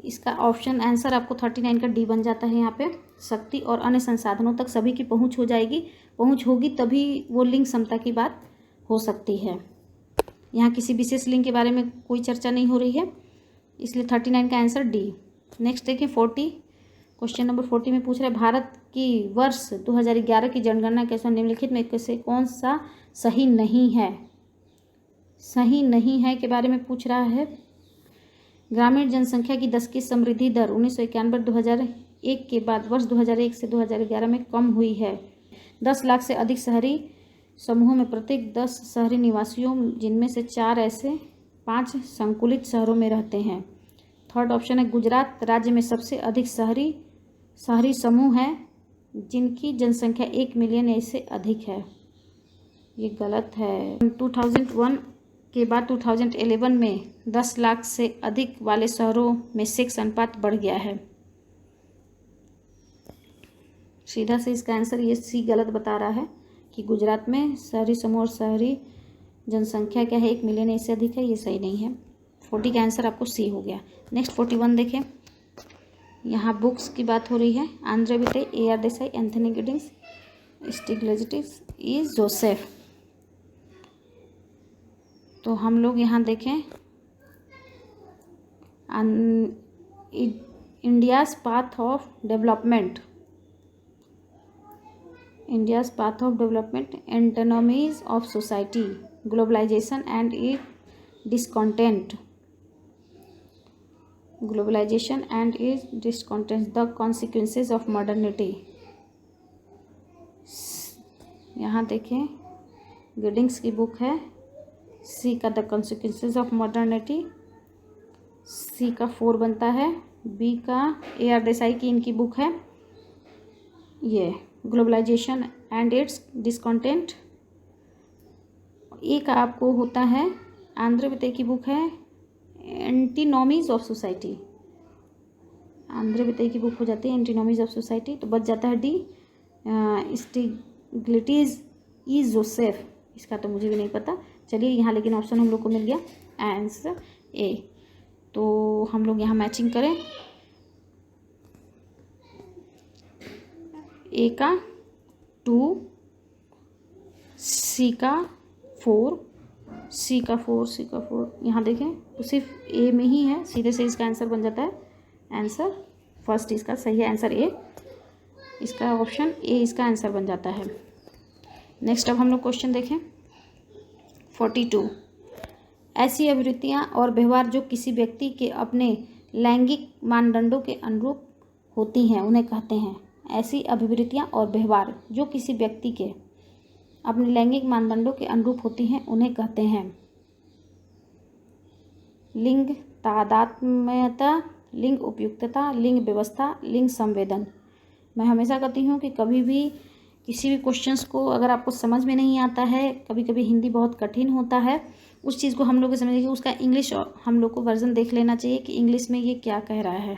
इसका ऑप्शन आंसर आपको 39 का डी बन जाता है। यहाँ पे शक्ति और अन्य संसाधनों तक सभी की पहुँच हो जाएगी, पहुँच होगी तभी वो लिंग समता की बात हो सकती है। यहाँ किसी विशेष लिंग के बारे में कोई चर्चा नहीं हो रही है, इसलिए 39 का आंसर डी। नेक्स्ट देखिए 40, क्वेश्चन नंबर 40 में पूछ रहा है भारत की वर्ष 2011 की जनगणना के अनुसार निम्नलिखित में से कौन सा सही नहीं है? सही नहीं है के बारे में पूछ रहा है। ग्रामीण जनसंख्या की 10 की समृद्धि दर 1991-2001 के बाद वर्ष 2001 से 2011 में कम हुई है। 10 लाख से अधिक शहरी समूहों में प्रत्येक 10 शहरी निवासियों जिनमें से 4 ऐसे 5 संकुलित शहरों में रहते हैं। थर्ड ऑप्शन है गुजरात राज्य में सबसे अधिक शहरी समूह हैं जिनकी जनसंख्या 1 मिलियन से अधिक है। ये गलत है। 2001 के बाद 2011 में 10 लाख से अधिक वाले शहरों में सेक्स अनुपात बढ़ गया है। सीधा से इसका आंसर ये सी गलत बता रहा है कि गुजरात में शहरी समूह और शहरी जनसंख्या क्या है 1 मिलियन से अधिक है, ये सही नहीं है। 40 का आंसर आपको सी हो गया। नेक्स्ट 41 देखें। यहाँ बुक्स की बात हो रही है। Andre Beteille, A.R. Desai, Anthony Giddens, Stiglitz, E Joseph. तो हम लोग यहाँ देखें India's path of development, antinomies of society, globalisation and it discontent, the consequences of modernity. यहाँ देखें गिडिंग्स की बुक है। सी का the consequences of modernity, C का 4 बनता है। बी का A.R. देसाई की इनकी बुक है ये ग्लोबलाइजेशन एंड इट्स डिसकॉन्टेंट। ए का आपको होता है आंध्र बिटे की बुक है एंटीनॉमीज ऑफ सोसाइटी। आंध्र बिटे की बुक हो जाती है एंटीनॉमीज ऑफ सोसाइटी। तो बच जाता है डी स्टिग्लिट्ज़, ई जोसेफ। इसका तो मुझे भी नहीं पता। चलिए यहाँ लेकिन ऑप्शन हम लोग को मिल गया आंसर ए। तो हम लोग यहाँ मैचिंग करें। ए का 2, सी का 4, सी का 4। यहाँ देखें तो सिर्फ ए में ही है, सीधे से इसका आंसर बन जाता है। आंसर फर्स्ट इसका सही है, आंसर ए। इसका ऑप्शन ए इसका आंसर बन जाता है। नेक्स्ट अब हम लोग क्वेश्चन देखें 42। ऐसी अभिवृत्तियाँ और व्यवहार जो किसी व्यक्ति के अपने लैंगिक मानदंडों के अनुरूप होती हैं उन्हें कहते हैं। ऐसी अभिवृत्तियाँ और व्यवहार जो किसी व्यक्ति के अपने लैंगिक मानदंडों के अनुरूप होती हैं उन्हें कहते हैं लिंग तादात्म्यता, लिंग उपयुक्तता, लिंग व्यवस्था, लिंग संवेदन। मैं हमेशा कहती हूँ कि कभी भी किसी भी क्वेश्चंस को अगर आपको समझ में नहीं आता है, कभी कभी हिंदी बहुत कठिन होता है, उस चीज़ को हम लोग समझिए कि उसका इंग्लिश हम लोग को वर्जन देख लेना चाहिए कि इंग्लिश में ये क्या कह रहा है।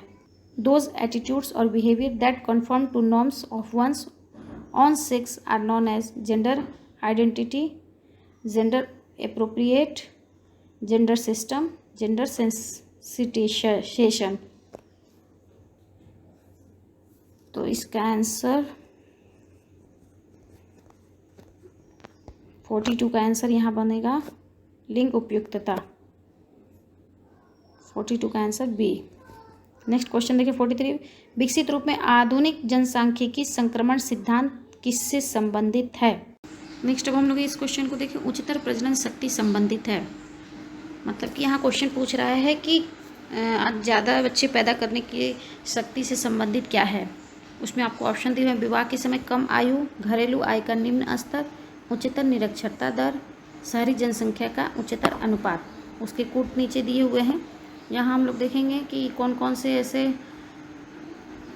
दोज एटीट्यूड्स और behaviour that conform to norms of ones on sex are known as gender identity, gender appropriate, gender system, gender sensitisation. तो इसका आंसर 42 का आंसर यहाँ बनेगा लिंग उपयुक्तता। 42 का आंसर बी। नेक्स्ट क्वेश्चन देखिए 43। विकसित रूप में आधुनिक जनसांख्यिकी संक्रमण सिद्धांत किससे संबंधित है। नेक्स्ट अब हम लोग इस क्वेश्चन को देखें उच्चतर प्रजनन शक्ति संबंधित है। मतलब कि यहाँ क्वेश्चन पूछ रहा है कि ज़्यादा बच्चे पैदा करने की शक्ति से संबंधित क्या है। उसमें आपको ऑप्शन दिए हुए हैं विवाह के समय कम आयु, घरेलू आय का निम्न स्तर, उच्चतर निरक्षरता दर, शहरी जनसंख्या का उच्चतर अनुपात। उसके कूट नीचे दिए हुए हैं। यहाँ हम लोग देखेंगे कि कौन कौन से ऐसे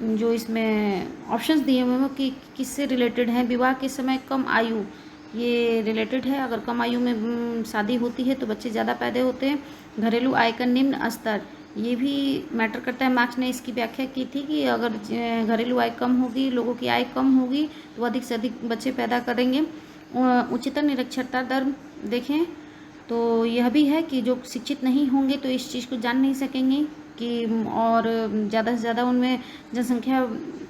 जो इसमें ऑप्शंस दिए हुए हैं कि किससे रिलेटेड है। विवाह के समय कम आयु ये रिलेटेड है, अगर कम आयु में शादी होती है तो बच्चे ज़्यादा पैदा होते हैं। घरेलू आय का निम्न स्तर ये भी मैटर करता है। मार्क्स ने इसकी व्याख्या की थी कि अगर घरेलू आय कम होगी, लोगों की आय कम होगी तो अधिक से अधिक बच्चे पैदा करेंगे। उच्चतर निरक्षरता दर देखें तो यह भी है कि जो शिक्षित नहीं होंगे तो इस चीज़ को जान नहीं सकेंगे कि और ज़्यादा से ज़्यादा उनमें जनसंख्या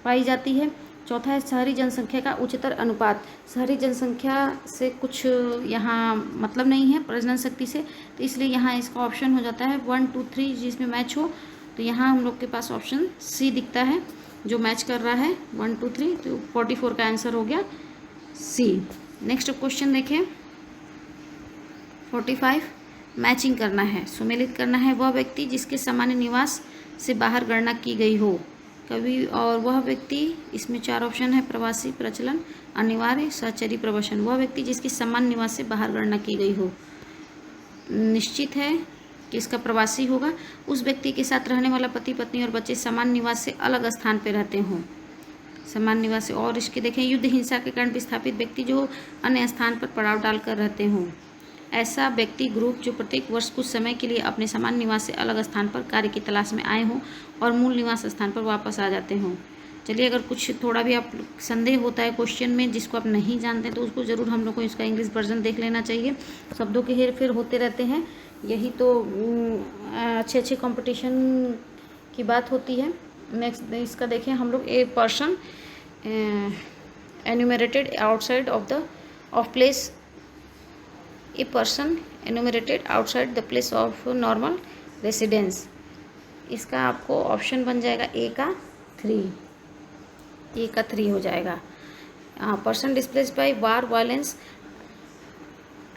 पाई जाती है। चौथा है शहरी जनसंख्या का उच्चतर अनुपात। शहरी जनसंख्या से कुछ यहाँ मतलब नहीं है प्रजनन शक्ति से, तो इसलिए यहाँ इसका ऑप्शन हो जाता है 1, 2, 3 जिसमें मैच हो। तो यहाँ हम लोग के पास ऑप्शन सी दिखता है जो मैच कर रहा है 1, 2, 3। तो 44 का आंसर हो गया सी। नेक्स्ट क्वेश्चन देखें 45। मैचिंग करना है, सुमेलित करना है। वह व्यक्ति जिसके सामान्य निवास से बाहर गणना की गई हो कभी, और वह व्यक्ति, इसमें 4 ऑप्शन है, प्रवासी, प्रचलन, अनिवार्य, सहचरी, प्रवसन। वह व्यक्ति जिसकी सामान्य निवास से बाहर गणना की गई हो, निश्चित है कि इसका प्रवासी होगा। उस व्यक्ति के साथ रहने वाला पति पत्नी और बच्चे सामान्य निवास से अलग स्थान पर रहते हों, सामान्य निवास से। और इसके देखें, युद्ध हिंसा के कारण विस्थापित व्यक्ति जो अन्य स्थान पर पड़ाव डालकर रहते हों। ऐसा व्यक्ति ग्रुप जो प्रत्येक वर्ष कुछ समय के लिए अपने सामान्य निवास से अलग स्थान पर कार्य की तलाश में आए हों और मूल निवास स्थान पर वापस आ जाते हों। चलिए, अगर कुछ थोड़ा भी आप संदेह होता है क्वेश्चन में जिसको आप नहीं जानते तो उसको ज़रूर हम लोग को इसका इंग्लिश वर्जन देख लेना चाहिए। शब्दों के हेर फेर होते रहते हैं, यही तो अच्छे कंपटीशन की बात होती है। नेक्स्ट इसका देखें हम लोग, a person enumerated outside of place, a person enumerated outside the place of normal residence. इसका आपको ऑप्शन बन जाएगा ए का 3 हो जाएगा। Person displaced by war, violence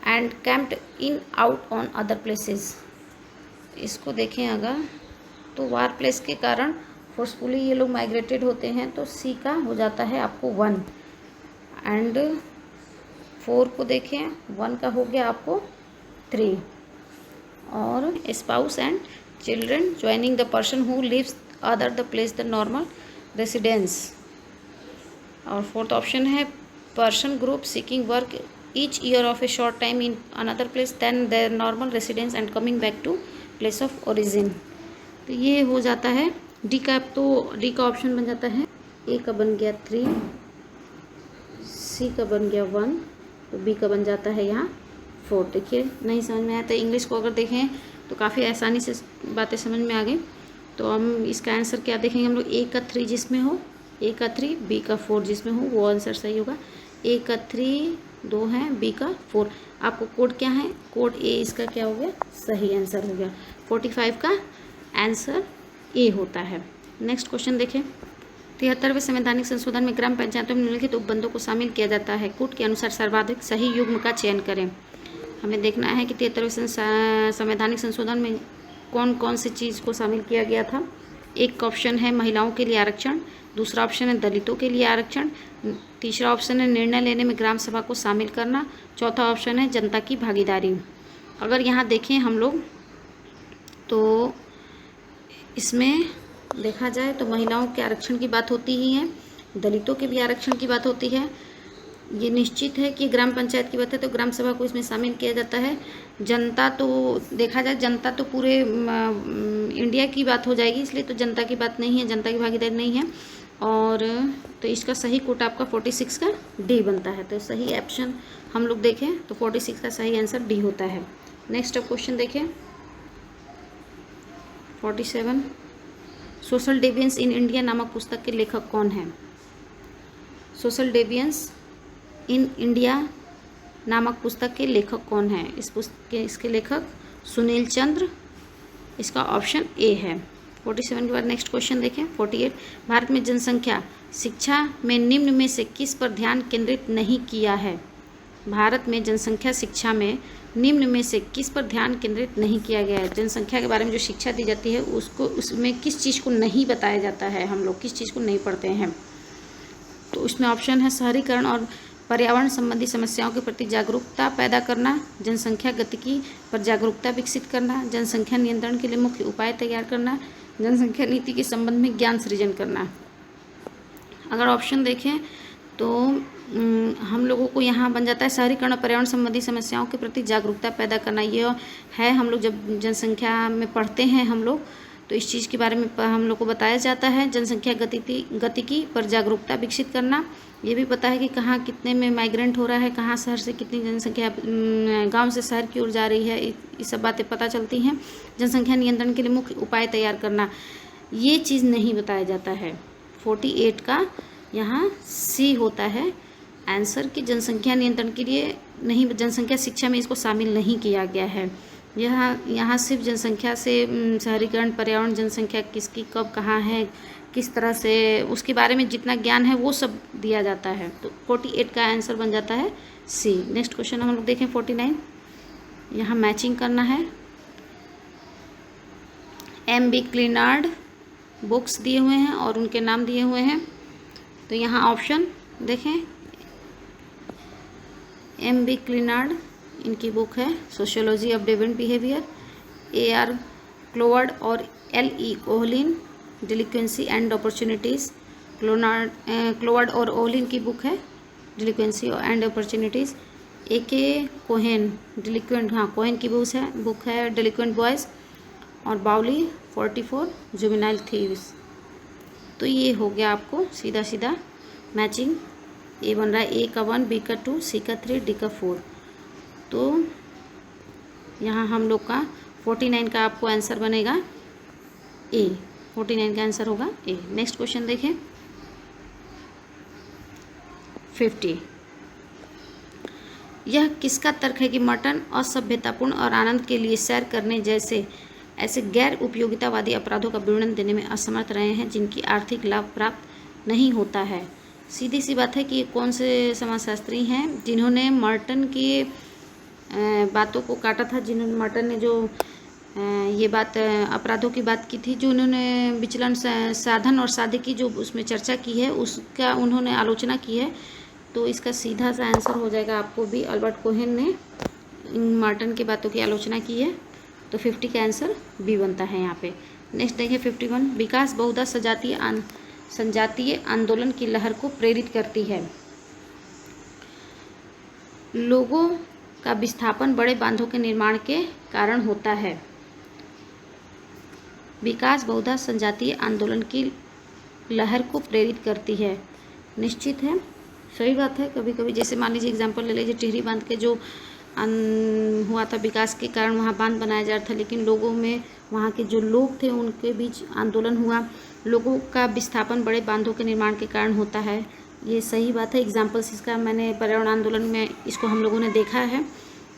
and camped in out on other places. इसको देखें अगर, तो वार प्लेस के कारण फोर्सफुली ये लोग माइग्रेटेड होते हैं, तो सी का हो जाता है आपको 1। एंड 4 को देखें, 1 का हो गया आपको 3। और spouse and children joining the person who lives other the place the normal residence. और 4th ऑप्शन है person group seeking work each year of a short time in another place than their normal residence and coming back to place of origin. तो ये हो जाता है डी का। तो डी का ऑप्शन बन जाता है, ए का बन गया 3, सी का बन गया 1, तो बी का बन जाता है यहाँ 4। देखिए, नहीं समझ में आया तो इंग्लिश को अगर देखें तो काफ़ी आसानी से बातें समझ में आ गई। तो हम इसका आंसर क्या देखेंगे हम लोग, ए का 3 जिसमें हो, ए का 3, बी का 4 जिसमें हो, वो आंसर सही होगा। ए का 3 2 है, बी का 4। आपको कोड क्या है, कोड ए, इसका क्या हो गया, सही आंसर हो गया। 45 का आंसर ए होता है। नेक्स्ट क्वेश्चन देखें, 73वें संवैधानिक संशोधन में ग्राम पंचायतों में निम्नलिखित उपबंधों को शामिल किया जाता है। कूट के अनुसार सर्वाधिक सही युग्म का चयन करें। हमें देखना है कि 73वें संवैधानिक संशोधन में कौन कौन सी चीज़ को शामिल किया गया था। एक ऑप्शन है महिलाओं के लिए आरक्षण, दूसरा ऑप्शन है दलितों के लिए आरक्षण, तीसरा ऑप्शन है निर्णय लेने में ग्राम सभा को शामिल करना, चौथा ऑप्शन है जनता की भागीदारी। अगर यहाँ देखें हम लोग तो इसमें देखा जाए तो महिलाओं के आरक्षण की बात होती ही है, दलितों के भी आरक्षण की बात होती है। ये निश्चित है कि ग्राम पंचायत की बात है तो ग्राम सभा को इसमें शामिल किया जाता है। जनता तो देखा जाए, जनता तो पूरे इंडिया की बात हो जाएगी, इसलिए तो जनता की बात नहीं है, जनता की भागीदारी नहीं है। और तो इसका सही कोट आपका 46 का डी बनता है। तो सही ऑप्शन हम लोग देखें तो 46 का सही आंसर डी होता है। नेक्स्ट अब क्वेश्चन देखें 47, सोशल डेविएंस इन इंडिया नामक पुस्तक के लेखक कौन हैं। सोशल डेविएंस इन इंडिया नामक पुस्तक के लेखक कौन हैं। इसके लेखक सुनील चंद्र, इसका ऑप्शन ए है। 47 के बाद नेक्स्ट क्वेश्चन देखें 48, भारत में जनसंख्या शिक्षा में निम्न में से किस पर ध्यान केंद्रित नहीं किया है। भारत में जनसंख्या शिक्षा में निम्न में से किस पर ध्यान केंद्रित नहीं किया गया है। जनसंख्या के बारे में जो शिक्षा दी जाती है उसको, उसमें किस चीज़ को नहीं बताया जाता है, हम लोग किस चीज़ को नहीं पढ़ते हैं। तो उसमें ऑप्शन है शहरीकरण और पर्यावरण संबंधी समस्याओं के प्रति जागरूकता पैदा करना, जनसंख्या गतिकी पर जागरूकता विकसित करना, जनसंख्या नियंत्रण के लिए मुख्य उपाय तैयार करना, जनसंख्या नीति के संबंध में ज्ञान सृजन करना। अगर ऑप्शन देखें तो हम लोगों को यहाँ बन जाता है शहरीकरण और पर्यावरण संबंधी समस्याओं के प्रति जागरूकता पैदा करना। ये है, हम लोग जब जनसंख्या में पढ़ते हैं हम लोग तो इस चीज़ के बारे में हम लोग को बताया जाता है। जनसंख्या गतिकी पर जागरूकता विकसित करना, ये भी पता है कि कहाँ कितने में माइग्रेंट हो रहा है, कहाँ शहर से कितनी जनसंख्या गांव से शहर की ओर जा रही है, ये सब बातें पता चलती हैं। जनसंख्या नियंत्रण के लिए मुख्य उपाय तैयार करना, ये चीज़ नहीं बताया जाता है। 48 का यहाँ सी होता है आंसर कि जनसंख्या नियंत्रण के लिए नहीं, जनसंख्या शिक्षा में इसको शामिल नहीं किया गया है। यहाँ सिर्फ जनसंख्या से शहरीकरण, पर्यावरण, जनसंख्या किसकी कब कहाँ है, किस तरह से उसके बारे में जितना ज्ञान है वो सब दिया जाता है। तो 48 का आंसर बन जाता है सी। नेक्स्ट क्वेश्चन हम लोग देखें 49, यहाँ मैचिंग करना है। M.B. क्लिनार्ड बुक्स दिए हुए हैं और उनके नाम दिए हुए हैं। तो यहाँ ऑप्शन देखें, M.B. क्लिनार्ड इनकी बुक है sociology of deviant behaviour. A.R. Cloward और L.E. Ohlin delinquency and opportunities. Cloward और ओहलिन की बुक है delinquency and opportunities. A.K. Cohen delinquent, हाँ कोहेन की बुक है डिलिक्वेंट बॉयज़। और बाउली 44 जुवेनाइल थीव्स। तो ये हो गया आपको सीधा सीधा मैचिंग। ए बन रहा है A का 1, B का 2, C का 3, D का 4। तो यहाँ हम लोग का 49 का आपको आंसर बनेगा A। 49 का आंसर होगा A। नेक्स्ट क्वेश्चन देखें 50। यह किसका तर्क है कि मर्टन असभ्यतापूर्ण और आनंद के लिए सैर करने जैसे ऐसे गैर उपयोगितावादी अपराधों का विवरण देने में असमर्थ रहे हैं जिनकी आर्थिक लाभ प्राप्त नहीं होता है। सीधी सी बात है कि ये कौन से समाजशास्त्री हैं जिन्होंने मर्टन की बातों को काटा था, जिन्होंने मर्टन ने जो ये बात अपराधों की बात की थी, जो उन्होंने विचलन साधन और साध्य की जो उसमें चर्चा की है उसका उन्होंने आलोचना की है। तो इसका सीधा सा आंसर हो जाएगा आपको भी, अल्बर्ट कोहेन ने मर्टन की बातों की आलोचना की है। तो 50 का आंसर बी बनता है यहाँ पे। नेक्स्ट देखिए 51। विकास बहुधा संजातीय आंदोलन की लहर को प्रेरित करती है। लोगों का विस्थापन बड़े बांधों के निर्माण के कारण होता है। विकास बहुधा संजातीय आंदोलन की लहर को प्रेरित करती है। निश्चित है, सही बात है। कभी कभी जैसे मान लीजिए एग्जाम्पल ले लीजिए, टिहरी बांध के जो हुआ था विकास के कारण वहाँ बांध बनाया जा रहा था, लेकिन लोगों में वहाँ के जो लोग थे उनके बीच आंदोलन हुआ। लोगों का विस्थापन बड़े बांधों के निर्माण के कारण होता है, ये सही बात है। एग्जाम्पल्स इसका मैंने पर्यावरण आंदोलन में इसको हम लोगों ने देखा है।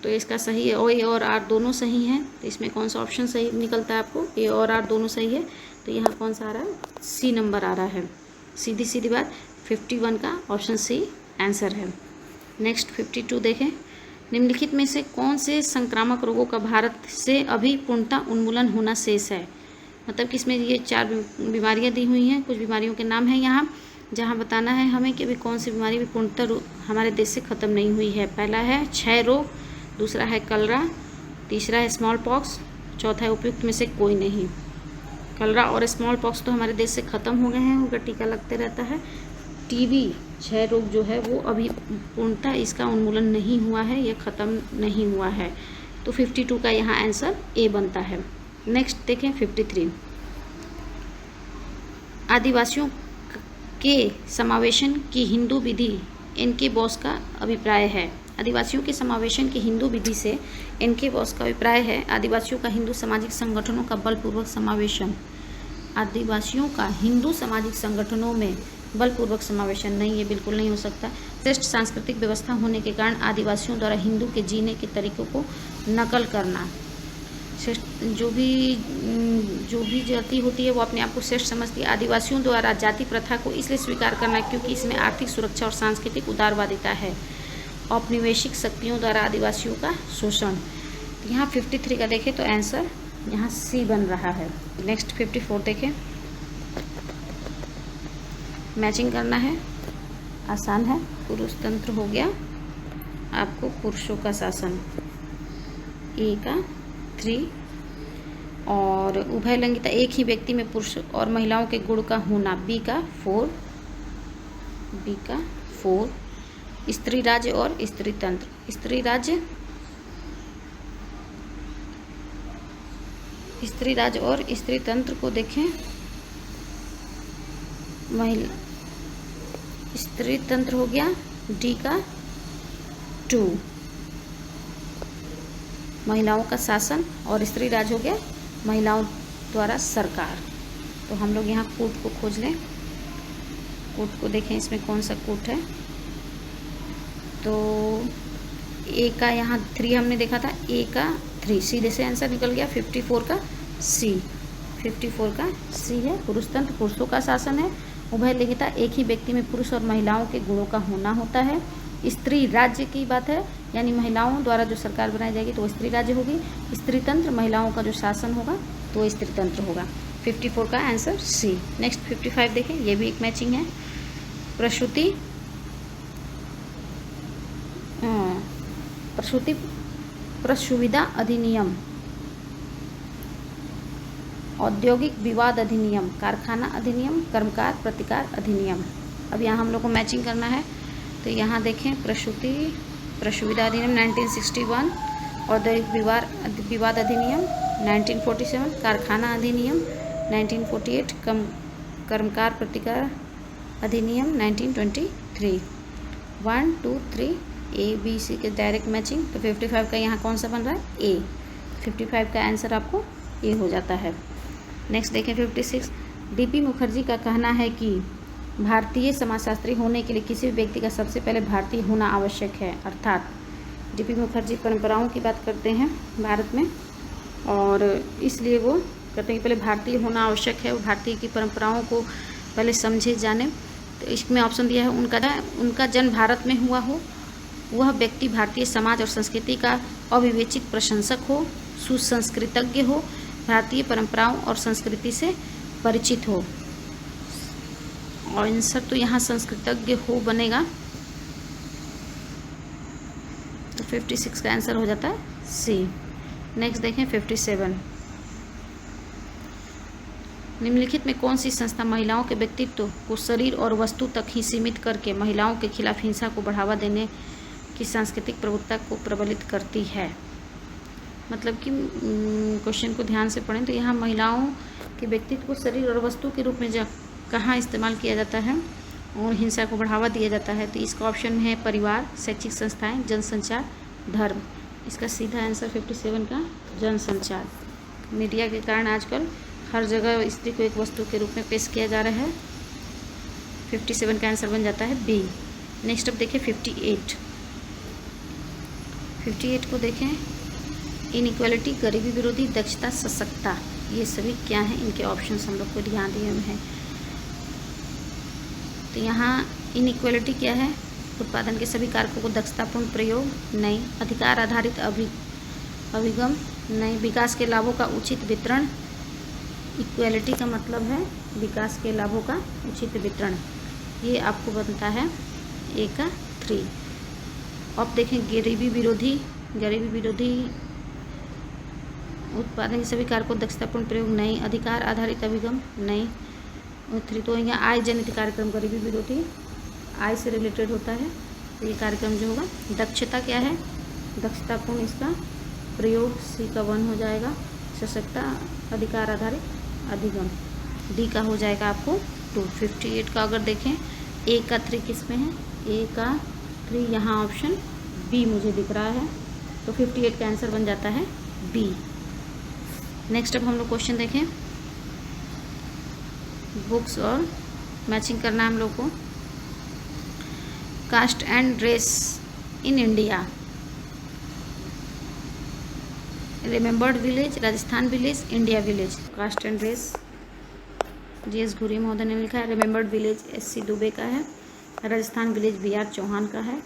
तो इसका सही है, ए और आर दोनों सही हैं। तो इसमें कौन सा ऑप्शन सही निकलता है आपको? ए और आर दोनों सही है। तो यहाँ कौन सा आ रहा है? सी नंबर आ रहा है। सीधी सीधी बात, 51 का ऑप्शन सी आंसर है। नेक्स्ट 52 देखें। निम्नलिखित में से कौन से संक्रामक रोगों का भारत से अभी पूर्णतः उन्मूलन होना शेष है? मतलब कि इसमें ये 4 बीमारियां दी हुई हैं, कुछ बीमारियों के नाम हैं यहाँ, जहाँ बताना है हमें कि अभी कौन सी बीमारी भी पूर्णतः हमारे देश से ख़त्म नहीं हुई है। पहला है क्षय रोग, दूसरा है कलरा, तीसरा है स्मॉल पॉक्स, चौथा है उपयुक्त में से कोई नहीं। कलरा और स्मॉल पॉक्स तो हमारे देश से ख़त्म हो गए हैं, उनका टीका लगते रहता है। टीबी क्षय रोग जो है वो अभी पूर्णतः इसका उन्मूलन नहीं हुआ है, यह ख़त्म नहीं हुआ है। तो 52 का यहाँ आंसर ए बनता है। नेक्स्ट देखें 53। आदिवासियों के समावेशन की हिंदू विधि इनके बॉस का अभिप्राय है। आदिवासियों के समावेशन की हिंदू विधि से इनके बॉस का अभिप्राय है आदिवासियों का हिंदू सामाजिक संगठनों का बलपूर्वक समावेशन। आदिवासियों का हिंदू सामाजिक संगठनों में बलपूर्वक समावेशन नहीं, ये बिल्कुल नहीं हो सकता। श्रेष्ठ सांस्कृतिक व्यवस्था होने के कारण आदिवासियों द्वारा हिंदू के जीने के तरीकों को नकल करना। श्रेष्ठ जो भी जाति होती है वो अपने आप को श्रेष्ठ समझती है। आदिवासियों द्वारा जाति प्रथा को इसलिए स्वीकार करना क्योंकि इसमें आर्थिक सुरक्षा और सांस्कृतिक उदारवादिता है। औपनिवेशिक शक्तियों द्वारा आदिवासियों का शोषण। यहाँ 53 का देखें तो आंसर यहाँ सी बन रहा है। नेक्स्ट 54 देखें। मैचिंग करना है, आसान है। पुरुष तंत्र हो गया आपको पुरुषों का शासन, ए का 3। और उभय लिंगिता एक ही व्यक्ति में पुरुष और महिलाओं के गुण का होना, बी का 4। स्त्री राज्य और स्त्री तंत्र। स्त्री राज्य और स्त्री तंत्र को देखें। स्त्री तंत्र हो गया डी का 2, महिलाओं का शासन, और स्त्री राज हो गया महिलाओं द्वारा सरकार। तो हम लोग यहाँ कूट को खोज लें। कूट को देखें इसमें कौन सा कूट है। तो ए का यहाँ 3 हमने देखा था, ए का 3 सीधे से आंसर निकल गया। 54 का सी, 54 का सी है। पुरुष तंत्र पुरुषों का शासन है। उभय लिंगिता एक ही व्यक्ति में पुरुष और महिलाओं के गुणों का होना होता है। स्त्री राज्य की बात है, यानी महिलाओं द्वारा जो सरकार बनाई जाएगी तो वो स्त्री राज्य होगी। स्त्रीतंत्र, महिलाओं का जो शासन होगा तो वो स्त्रीतंत्र होगा। 54 का आंसर सी। नेक्स्ट 55 देखें, ये भी एक मैचिंग है। प्रसुविधा अधिनियम, औद्योगिक विवाद अधिनियम, कारखाना अधिनियम, कर्मकार प्रतिकार अधिनियम। अब यहाँ हम लोग को मैचिंग करना है, तो यहाँ देखें प्रसुविधा अधिनियम 1961, औद्योगिक विवाद अधिनियम 1947, कारखाना अधिनियम 1948, कर्मकार प्रतिकार अधिनियम 1923। 1 2 3 ए बी सी के डायरेक्ट मैचिंग। तो 55 का यहाँ कौन सा बन रहा है? ए। 55 का आंसर आपको ए हो जाता है। नेक्स्ट देखें 56। डीपी मुखर्जी का कहना है कि भारतीय समाजशास्त्री होने के लिए किसी भी व्यक्ति का सबसे पहले भारतीय होना आवश्यक है। अर्थात डीपी मुखर्जी परंपराओं की बात करते हैं भारत में, और इसलिए वो कहते हैं कि पहले भारतीय होना आवश्यक है, वो भारतीय की परंपराओं को पहले समझे जाने। तो इसमें ऑप्शन दिया है उनका जन्म भारत में हुआ हो, वह व्यक्ति भारतीय समाज और संस्कृति का अविवेचित प्रशंसक हो, सुसंस्कृतज्ञ हो, भारतीय परंपराओं और संस्कृति से परिचित हो। और आंसर तो यहाँ संस्कृतज्ञ हो बनेगा, तो 56 का आंसर हो जाता है सी। नेक्स्ट देखें 57। निम्नलिखित में कौन सी संस्था महिलाओं के व्यक्तित्व को शरीर और वस्तु तक ही सीमित करके महिलाओं के खिलाफ हिंसा को बढ़ावा देने की सांस्कृतिक प्रवृत्ति को प्रबलित करती है? मतलब कि क्वेश्चन को ध्यान से पढ़ें तो यहाँ महिलाओं के व्यक्तित्व को शरीर और वस्तु के रूप में कहाँ इस्तेमाल किया जाता है और हिंसा को बढ़ावा दिया जाता है? तो इसका ऑप्शन में है परिवार, शैक्षिक संस्थाएं, जनसंचार, धर्म। इसका सीधा आंसर 57 का जनसंचार। मीडिया के कारण आजकल हर जगह स्त्री को एक वस्तु के रूप में पेश किया जा रहा है। 57 का आंसर बन जाता है बी। नेक्स्ट अब देखें 58 को देखें। इनइक्वालिटी, गरीबी विरोधी, दक्षता, सशक्तता, ये सभी क्या हैं? इनके ऑप्शंस हम लोग को ध्यान दिए हुए हैं। तो यहाँ इनइक्वालिटी क्या है? उत्पादन के सभी कारकों को दक्षतापूर्ण प्रयोग, नहीं। अधिकार आधारित अभिगम, नहीं। विकास के लाभों का उचित वितरण, इक्वालिटी का मतलब है विकास के लाभों का उचित वितरण, ये आपको बनता है ए का 3। अब देखें गरीबी विरोधी, उत्पादन के सभी कारकों दक्षतापूर्ण प्रयोग, नहीं। अधिकार आधारित अभिगम, नहीं। 3 तो यहाँ आय जनित कार्यक्रम, गरीबी विरोधी आय से रिलेटेड होता है, तो ये कार्यक्रम जो होगा। दक्षता क्या है? दक्षतापूर्ण इसका प्रयोग, सी का 1 हो जाएगा। सशक्तता, अधिकार आधारित अधिगम, डी का हो जाएगा आपको 2। 58 का अगर देखें ए का 3 किस में है? ए का 3 यहाँ ऑप्शन बी मुझे दिख रहा है, तो 58 का आंसर बन जाता है बी। नेक्स्ट अब हम लोग क्वेश्चन देखें। बुक्स और मैचिंग करना है हम लोग को। Caste and race in India, remembered village, Rajasthan village, India village. Caste and race G S. Ghurye महोदय ने लिखा है। Remembered village SC. दुबे का है। Rajasthan village B R. चौहान का है।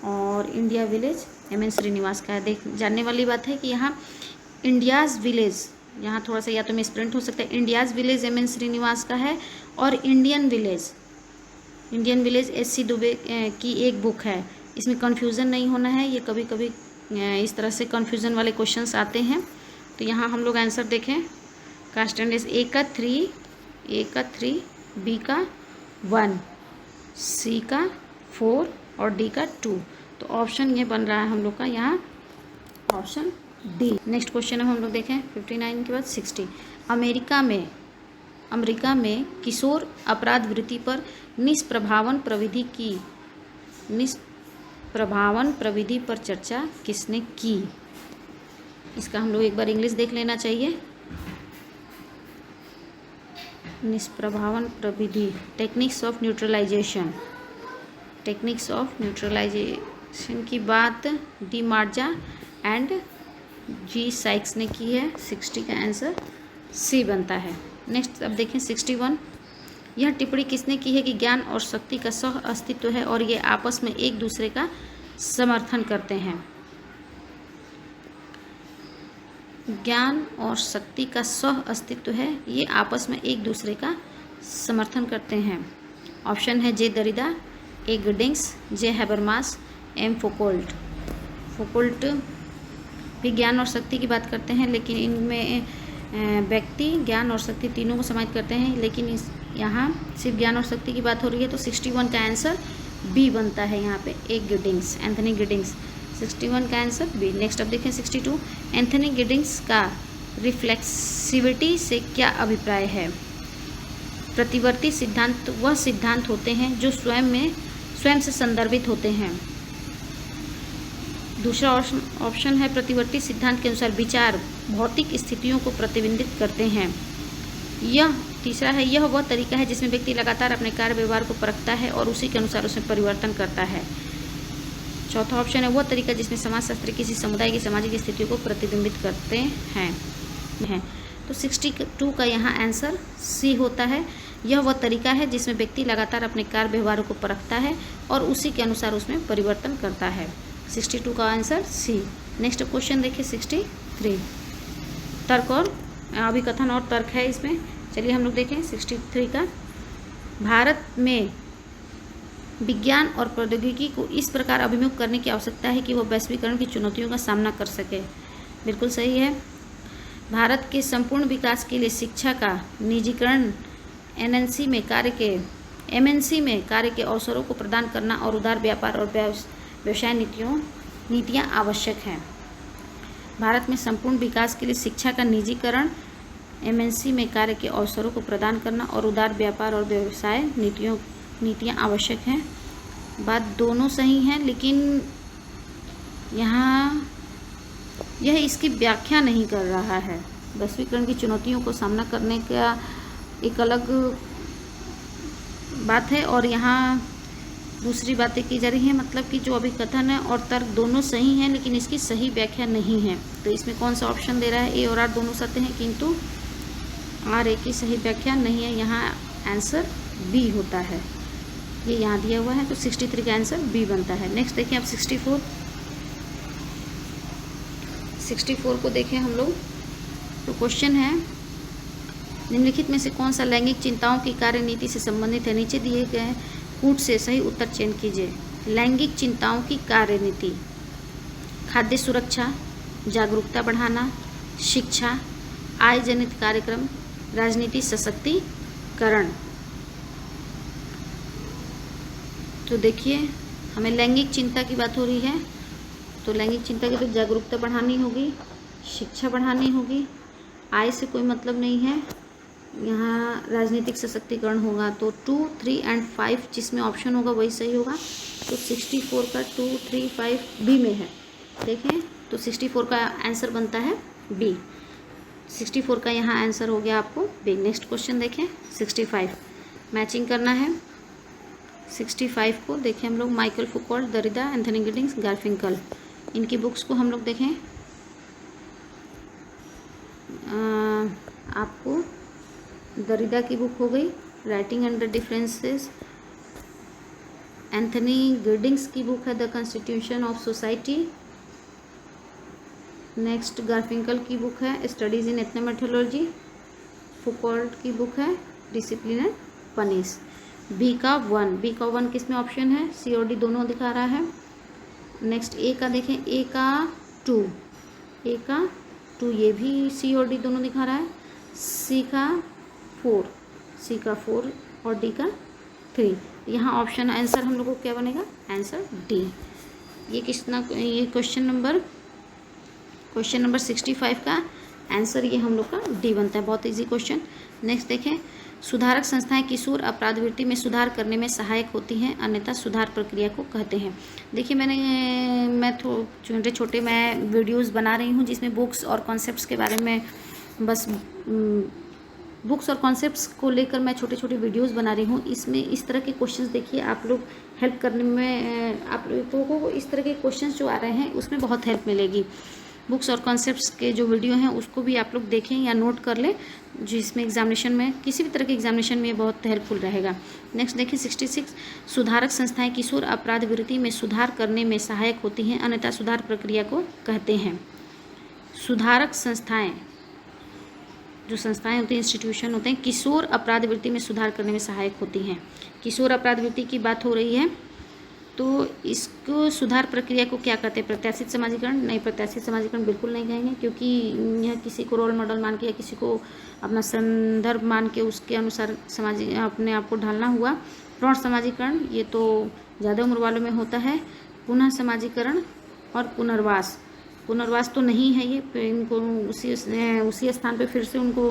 और इंडिया विलेज एम.एन. श्रीनिवास का है। जानने वाली बात है कि यहाँ इंडियाज़ विलेज, यहाँ थोड़ा सा या तो मिसप्रिंट हो सकता है। India's village M.N.. श्रीनिवास का है, और इंडियन विलेज एस.सी. दुबे की एक बुक है। इसमें कन्फ्यूज़न नहीं होना है, ये कभी कभी इस तरह से कन्फ्यूज़न वाले क्वेश्चंस आते हैं। तो यहाँ हम लोग आंसर देखें। कास्ट एंड रेस ए का 3, बी का 1, सी का 4 और डी का 2। तो ऑप्शन ये बन रहा है हम लोग का यहाँ ऑप्शन डी। नेक्स्ट क्वेश्चन हम लोग देखें 59 के बाद 60। अमेरिका में किशोर अपराध वृत्ति पर निष्प्रभावन प्रविधि पर चर्चा किसने की? इसका हम लोग एक बार इंग्लिश देख लेना चाहिए। निष्प्रभावन प्रविधि, टेक्निक्स ऑफ न्यूट्रलाइजेशन की बात डी मार्जा एंड जी साइक्स ने की है। 60 का आंसर सी बनता है। नेक्स्ट अब देखें 61। यह टिप्पणी किसने की है कि ज्ञान और शक्ति का सह अस्तित्व है और ये आपस में एक दूसरे का समर्थन करते हैं। ज्ञान और शक्ति का स्व अस्तित्व है, ये आपस में एक दूसरे का समर्थन करते हैं। ऑप्शन है जे दरिदा, ए गिडिंग्स, जे हैबरमास, एम फोकोल्ट। फोकोल्ट भी ज्ञान और शक्ति की बात करते हैं, लेकिन इनमें व्यक्ति, ज्ञान और शक्ति तीनों को समाहित करते हैं, लेकिन यहाँ सिर्फ ज्ञान और शक्ति की बात हो रही है। तो 61 का आंसर बी बनता है यहाँ पे, ए गिडिंग्स, एंथनी गिडिंग्स। 61 का आंसर बी। नेक्स्ट अब देखें 62, एंथनी गिडिंग्स का रिफ्लेक्सिविटी से क्या अभिप्राय है? प्रतिवर्ती सिद्धांत वह सिद्धांत होते हैं जो स्वयं से संदर्भित होते हैं। दूसरा ऑप्शन है प्रतिवर्ती सिद्धांत के अनुसार विचार भौतिक स्थितियों को प्रतिबिंबित करते हैं। तीसरा है यह वह तरीका है जिसमें व्यक्ति लगातार अपने कार्य व्यवहार को परखता है और उसी के अनुसार उसमें परिवर्तन करता है। चौथा ऑप्शन है वह तरीका जिसमें समाजशास्त्री किसी समुदाय की सामाजिक स्थितियों को प्रतिबिंबित करते हैं। तो 62 का यहाँ आंसर सी होता है। यह वह तरीका है जिसमें व्यक्ति लगातार अपने कार्य व्यवहारों को परखता है और उसी के अनुसार उसमें परिवर्तन करता है। 62 का आंसर सी। नेक्स्ट क्वेश्चन देखिए 63, तर्क और अभिकथन और तर्क है इसमें। चलिए हम लोग देखें 63 का। भारत में विज्ञान और प्रौद्योगिकी को इस प्रकार अभिमुख करने की आवश्यकता है कि वह वैश्वीकरण की चुनौतियों का सामना कर सके। बिल्कुल सही है। भारत के संपूर्ण विकास के लिए शिक्षा का निजीकरण, एमएनसी में कार्य के अवसरों को प्रदान करना और उदार व्यापार और व्यवसाय नीतियाँ आवश्यक हैं। भारत में संपूर्ण विकास के लिए शिक्षा का निजीकरण, एमएनसी में कार्य के अवसरों को प्रदान करना और उदार व्यापार और व्यवसाय नीतियाँ आवश्यक हैं। बात दोनों सही हैं, लेकिन यहाँ यह इसकी व्याख्या नहीं कर रहा है। वैश्वीकरण की चुनौतियों को सामना करने का एक अलग बात है और यहाँ दूसरी बातें की जा रही हैं, मतलब कि जो अभिकथन है और तर्क दोनों सही हैं, लेकिन इसकी सही व्याख्या नहीं है। तो इसमें कौन सा ऑप्शन दे रहा है? ए और आर दोनों सत्य हैं, किंतु आर ए की सही व्याख्या नहीं है। यहाँ आंसर बी होता है, ये यहाँ दिया हुआ है। तो 63 का आंसर बी बनता है। नेक्स्ट देखिए अब 64 को देखें हम लोग। तो क्वेश्चन है निम्नलिखित में से कौन सा लैंगिक चिंताओं की कार्यनीति से संबंधित है? नीचे दिए गए कूट से सही उत्तर चयन कीजिए। लैंगिक चिंताओं की कार्यनीति: खाद्य सुरक्षा, जागरूकता बढ़ाना, शिक्षा, आय जनित कार्यक्रम, राजनीति सशक्तिकरण। तो देखिए हमें लैंगिक चिंता की बात हो रही है, तो लैंगिक चिंता की तो जागरूकता बढ़ानी होगी, शिक्षा बढ़ानी होगी, आय से कोई मतलब नहीं है, यहाँ राजनीतिक सशक्तिकरण होगा। तो 2, 3 एंड 5 जिसमें ऑप्शन होगा वही सही होगा। तो 64 का 2, 3, 5 बी में है। देखें तो 64 का आंसर बनता है बी। 64 का यहाँ आंसर हो गया आपको बी। नेक्स्ट क्वेश्चन देखें 65, मैचिंग करना है। 65 को देखें हम लोग, माइकल फुकोल्ट, दरिदा, एंथनी गिडिंग्स, गारफिंकल, इनकी बुक्स को हम लोग देखें। आपको दरिदा की बुक हो गई writing under differences, Anthony Giddens की बुक है the constitution of society, next Garfinkel की बुक है स्टडीज इन एथनोमेटोलॉजी, फुकोल्ट की बुक है डिसिप्लिन एंड पनिश। बी का 1 किस में ऑप्शन है? सी और डी दोनों दिखा रहा है। नेक्स्ट ए का देखें, ए का 2 ये भी सी और डी दोनों दिखा रहा है। सी का 4 और डी का 3। यहाँ ऑप्शन आंसर हम लोग को क्या बनेगा? Answer D. ये क्वेश्चन नंबर 65 का आंसर ये हम लोग का डी बनता है। बहुत इजी क्वेश्चन। नेक्स्ट देखें, सुधारक संस्थाएं किशोर अपराधवृत्ति में सुधार करने में सहायक होती हैं, अन्यथा सुधार प्रक्रिया को कहते हैं। देखिए मैं छोटे वीडियोस बना रही हूँ जिसमें बुक्स और कॉन्सेप्ट्स के बारे में, बस बुक्स और कॉन्सेप्ट्स को लेकर मैं छोटे वीडियोस बना रही हूँ। इसमें इस तरह के क्वेश्चंस देखिए आप लोग हेल्प करने में, आप लोगों को इस तरह के क्वेश्चंस जो आ रहे हैं उसमें बहुत हेल्प मिलेगी। बुक्स और कॉन्सेप्ट्स के जो वीडियो हैं उसको भी आप लोग देखें या नोट कर लें, जिसमें एग्जामिनेशन में किसी भी तरह के एग्जामिनेशन में ये बहुत हेल्पफुल रहेगा। नेक्स्ट देखिए 66, सुधारक संस्थाएं किशोर अपराध वृत्ति में सुधार करने में सहायक होती हैं, अन्यथा सुधार प्रक्रिया को कहते हैं। सुधारक संस्थाएं, जो संस्थाएं होती हैं, इंस्टीट्यूशन होते हैं, किशोर अपराध वृत्ति में सुधार करने में सहायक होती हैं। किशोर अपराध वृत्ति की बात हो रही है, तो इसको सुधार प्रक्रिया को क्या कहते हैं? प्रत्याशित समाजीकरण? नहीं, प्रत्याशित समाजीकरण बिल्कुल नहीं कहेंगे, क्योंकि यह किसी को रोल मॉडल मान के या किसी को अपना संदर्भ मान के उसके अनुसार अपने आप को ढालना हुआ। प्रौढ़ समाजीकरण ये तो ज़्यादा उम्र वालों में होता है। पुनः समाजीकरण और पुनर्वास, पुनर्वास तो नहीं है, ये इनको उसी स्थान पे फिर से उनको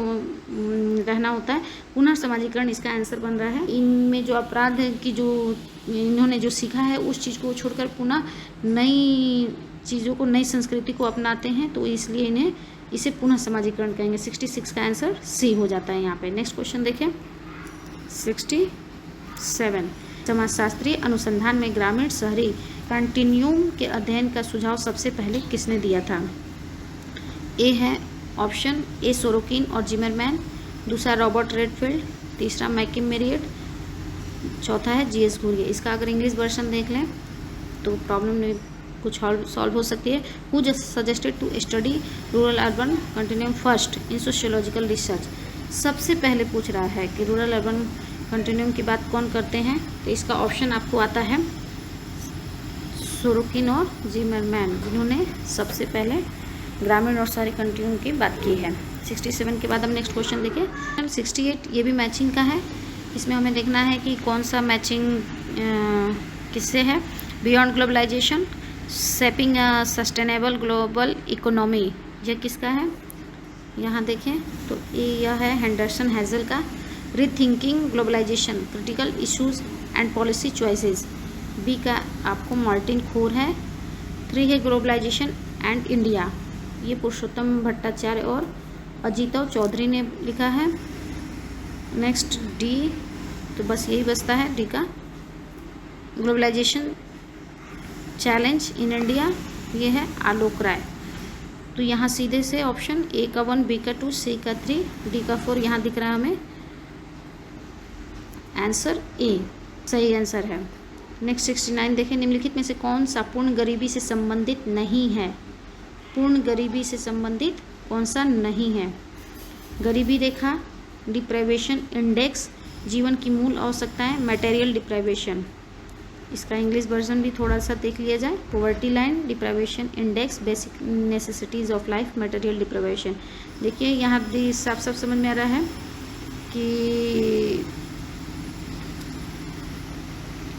रहना होता है। पुनर्समाजीकरण इसका आंसर बन रहा है। इनमें जो अपराध की जो इन्होंने जो सीखा है उस चीज़ को छोड़कर पुनः नई चीज़ों को, नई संस्कृति को अपनाते हैं, तो इसलिए इसे पुनः समाजीकरण कहेंगे। 66 का आंसर सी हो जाता है यहाँ पे। नेक्स्ट क्वेश्चन देखें 67, समाजशास्त्रीय अनुसंधान में ग्रामीण शहरी कंटिन्यूम के अध्ययन का सुझाव सबसे पहले किसने दिया था? ए है ऑप्शन ए सोरोकिन और जिमरमैन, दूसरा रॉबर्ट रेडफील्ड, तीसरा मैकिम मेरियट, चौथा है जीएस घुरिये। इसका अगर इंग्लिश वर्जन देख लें तो प्रॉब्लम में कुछ सॉल्व हो सकती है। Who suggested to study rural urban continuum first in sociological research? सबसे पहले पूछ रहा है कि रूरल अर्बन कंटिन्यूम की बात कौन करते हैं, तो इसका ऑप्शन आपको आता है सोरोकिन और जिमरमैन, जिन्होंने सबसे पहले ग्रामीण और शहरी कंटिन्यूम की बात की है। 67 के बाद हम नेक्स्ट क्वेश्चन देखें 68, ये भी मैचिंग का है। इसमें हमें देखना है कि कौन सा मैचिंग किससे है। Beyond globalisation, shaping sustainable global economy, यह किसका है? यहाँ देखें तो यह है हेंडरसन हेजल का। Rethinking globalisation, critical issues and policy choices, B का आपको मार्टिन खोर है। 3 है ग्लोबलाइजेशन एंड इंडिया, ये पुरुषोत्तम भट्टाचार्य और अजीतव चौधरी ने लिखा है। नेक्स्ट डी, तो बस यही बचता है डी का, ग्लोबलाइजेशन चैलेंज इन इंडिया, ये है आलोक राय। तो यहाँ सीधे से ऑप्शन ए का 1, बी का 2, सी का 3, डी का 4 यहाँ दिख रहा है हमें। आंसर ए सही आंसर है। नेक्स्ट 69 देखें, निम्नलिखित में से कौन सा पूर्ण गरीबी से संबंधित नहीं है? पूर्ण गरीबी से संबंधित कौन सा नहीं है? गरीबी रेखा, डिप्राइवेशन इंडेक्स, जीवन की मूल आवश्यकताएं, मटेरियल डिप्राइवेशन। इसका इंग्लिश वर्जन भी थोड़ा सा देख लिया जाए। Poverty line, deprivation index, basic necessities of life, material deprivation. देखिए यहाँ भी साफ साफ समझ में आ रहा है कि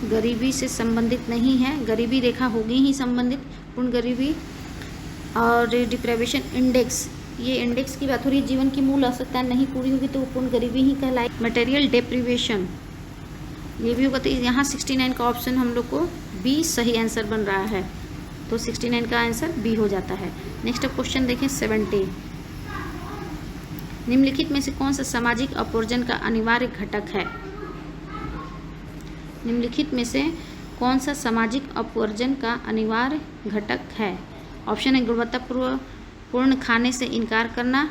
गरीबी से संबंधित नहीं है। गरीबी रेखा होगी ही संबंधित, पूर्ण गरीबी। और डिप्राइवेशन इंडेक्स, ये इंडेक्स की बात हो रही है, जीवन की मूल आवश्यकताएं नहीं पूरी होगी तो पूर्ण गरीबी ही कहलाए। मटेरियल डिप्राइवेशन ये भी होगा। तो यहाँ 69 का ऑप्शन हम लोग को बी सही आंसर बन रहा है, तो 69 का आंसर बी हो जाता है। नेक्स्ट क्वेश्चन देखें 70, निम्नलिखित में से कौन सा सामाजिक अपवर्जन का अनिवार्य घटक है? निम्नलिखित में से कौन सा सामाजिक अपवर्जन का अनिवार्य घटक है? ऑप्शन है गुणवत्तापूर्ण खाने से इनकार करना,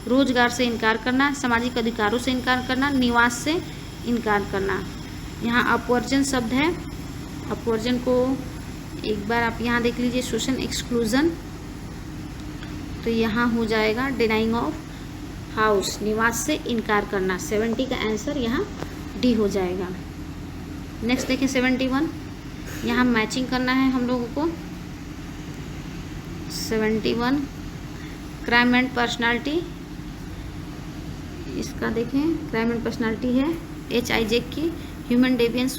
रोजगार से इनकार करना, सामाजिक अधिकारों से इनकार करना, निवास से इनकार करना। यहाँ अपवर्जन शब्द है, अपवर्जन को एक बार आप यहाँ देख लीजिए, सोशल एक्सक्लूजन, तो यहाँ हो जाएगा डिनाइंग ऑफ हाउस, निवास से इनकार करना। 70 का आंसर यहाँ डी हो जाएगा। नेक्स्ट देखें 71, यहाँ मैचिंग करना है हम लोगों को। 71 क्राइम एंड पर्सनालिटी, इसका देखें क्राइम एंड पर्सनालिटी है एच आई जेक की। Human deviance,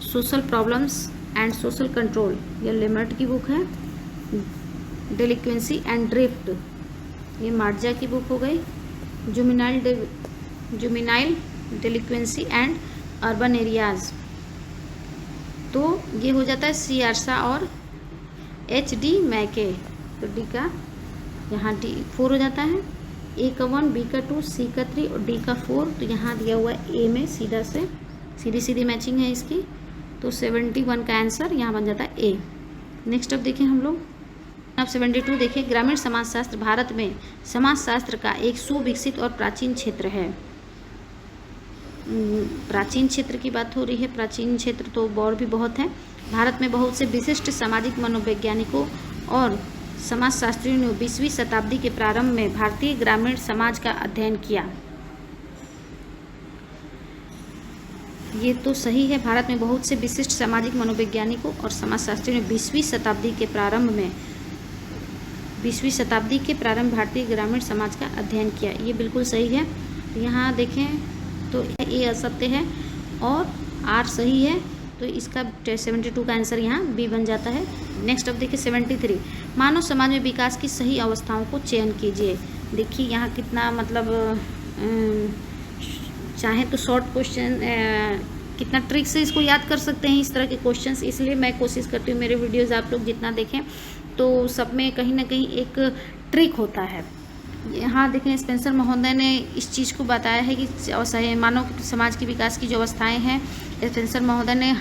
social problems and social control, यह लिमर्ट की बुक है। डेलिक्वेंसी एंड ड्रिफ्ट, ये मार्जा की बुक हो गई। जुमिनाइल डेलिक्वेंसी एंड अर्बन एरियाज, तो ये हो जाता है सी आरसा और एच डी मैके, तो डी का यहाँ डी 4 हो जाता है। ए का 1, बी का 2, सी का 3 और डी का 4, तो यहाँ दिया हुआ है ए में सीधा से सीधी मैचिंग है इसकी, तो 71 का आंसर यहाँ बन जाता है ए। नेक्स्ट अब देखें हम लोग अब 72 देखिए, ग्रामीण समाजशास्त्र भारत में समाजशास्त्र का एक सुविकसित और प्राचीन क्षेत्र है। प्राचीन क्षेत्र की बात हो रही है, प्राचीन क्षेत्र तो और भी बहुत है। भारत में बहुत से विशिष्ट सामाजिक मनोवैज्ञानिकों और समाजशास्त्रियों ने 20वीं शताब्दी के प्रारंभ में भारतीय ग्रामीण समाज का अध्ययन किया। ये तो सही है, भारत में बहुत से विशिष्ट सामाजिक मनोवैज्ञानिकों और समाजशास्त्रियों ने 20वीं शताब्दी के प्रारंभ भारतीय ग्रामीण समाज का अध्ययन किया। ये बिल्कुल सही है। यहाँ देखें तो ए असत्य है और आर सही है, तो इसका 72 का आंसर यहाँ बी बन जाता है। नेक्स्ट अब देखिए 73, मानव समाज में विकास की सही अवस्थाओं को चयन कीजिए। देखिए यहाँ कितना मतलब चाहे तो शॉर्ट क्वेश्चन कितना ट्रिक से इसको याद कर सकते हैं इस तरह के क्वेश्चंस, इसलिए मैं कोशिश करती हूँ मेरे वीडियोस आप लोग जितना देखें तो सब में कहीं ना कहीं एक ट्रिक होता है। यहाँ देखें स्पेंसर महोदय ने इस चीज़ को बताया है कि मानव समाज के विकास की जो अवस्थाएं हैं, स्पेंसर महोदय ने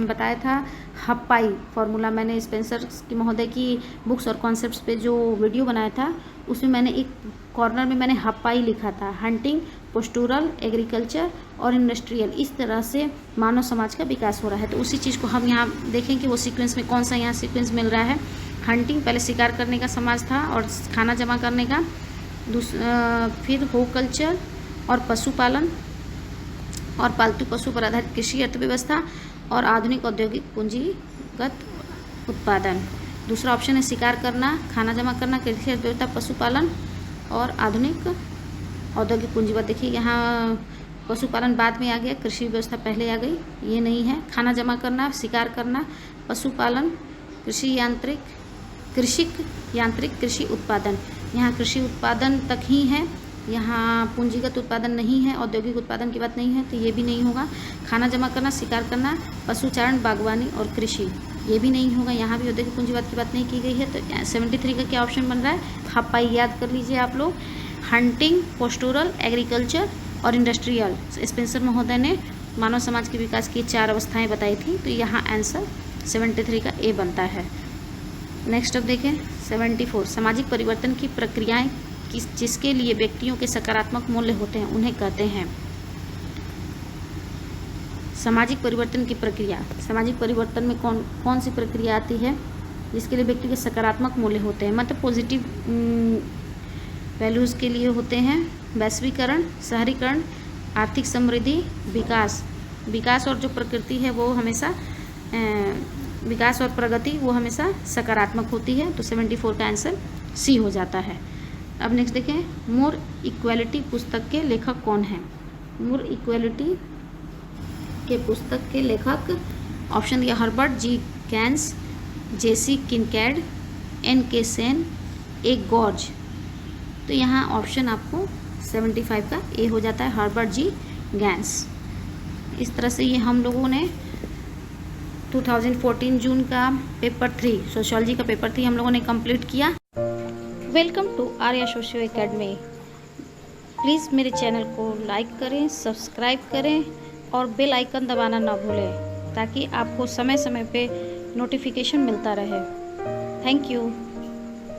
बताया था हप्पाई फॉर्मूला। मैंने स्पेंसर की महोदय की बुक्स और कॉन्सेप्ट्स पे जो वीडियो बनाया था उसमें मैंने एक कॉर्नर में मैंने हप्पाई लिखा था, हंटिंग, पोस्टूरल, एग्रीकल्चर और इंडस्ट्रियल, इस तरह से मानव समाज का विकास हो रहा है। तो उसी चीज़ को हम यहाँ देखें कि वो सीक्वेंस में कौन सा यहाँ सीक्वेंस मिल रहा है। हंटिंग पहले शिकार करने का समाज था और खाना जमा करने का, फिर हो कल्चर और पशुपालन और पालतू पशु पर आधारित कृषि अर्थव्यवस्था और आधुनिक औद्योगिक पूंजीगत उत्पादन। दूसरा ऑप्शन है शिकार करना, खाना जमा करना, कृषि अर्थव्यवस्था, पशुपालन और आधुनिक औद्योगिक पूंजीगत। देखिए यहाँ पशुपालन बाद में आ गया, कृषि व्यवस्था पहले आ गई, ये नहीं है। खाना जमा करना, शिकार करना, पशुपालन, कृषिक यांत्रिक कृषि उत्पादन। यहाँ कृषि उत्पादन तक ही है, यहाँ पूंजीगत उत्पादन नहीं है, औद्योगिक उत्पादन की बात नहीं है, तो ये भी नहीं होगा। खाना जमा करना, शिकार करना, पशुचारण, बागवानी और कृषि, ये भी नहीं होगा। यहाँ भी औद्योगिक पूंजीवाद की बात नहीं की गई है। तो 73 का क्या ऑप्शन बन रहा है? हप्पाई याद कर लीजिए आप लोग। हंटिंग, पोस्टूरल, एग्रीकल्चर और इंडस्ट्रियल। स्पेंसर महोदय ने मानव समाज के विकास की 4 अवस्थाएं बताई थी, तो यहाँ आंसर 73 का ए बनता है। नेक्स्ट अब देखें 74, सामाजिक परिवर्तन की प्रक्रियाएं जिसके लिए व्यक्तियों के सकारात्मक मूल्य होते हैं उन्हें कहते हैं। सामाजिक परिवर्तन की प्रक्रिया, सामाजिक परिवर्तन में कौन सी प्रक्रिया आती है जिसके लिए व्यक्ति के सकारात्मक मूल्य होते हैं, मतलब पॉजिटिव वैल्यूज़ के लिए होते हैं। वैश्वीकरण, शहरीकरण, आर्थिक समृद्धि, विकास और जो प्रकृति है वो हमेशा विकास और प्रगति वो हमेशा सकारात्मक होती है। तो 74 का आंसर सी हो जाता है। अब नेक्स्ट देखें, मोर इक्वालिटी पुस्तक के लेखक कौन हैं? मोर इक्वालिटी के पुस्तक के लेखक ऑप्शन दिया हर्बर्ट जी गैंस, जेसी किनकैड, N.K. सेन, ए गॉर्ज। तो यहाँ ऑप्शन आपको 75 का ए हो जाता है, हर्बर्ट जी गैंस। इस तरह से ये हम लोगों ने 2014 जून का पेपर 3 सोशियोलॉजी का पेपर 3 हम लोगों ने कंप्लीट किया। Welcome to Arya Socio Academy. Please मेरे चैनल को लाइक करें, सब्सक्राइब करें और बेल आइकन दबाना ना भूलें ताकि आपको समय समय पे नोटिफिकेशन मिलता रहे। Thank you.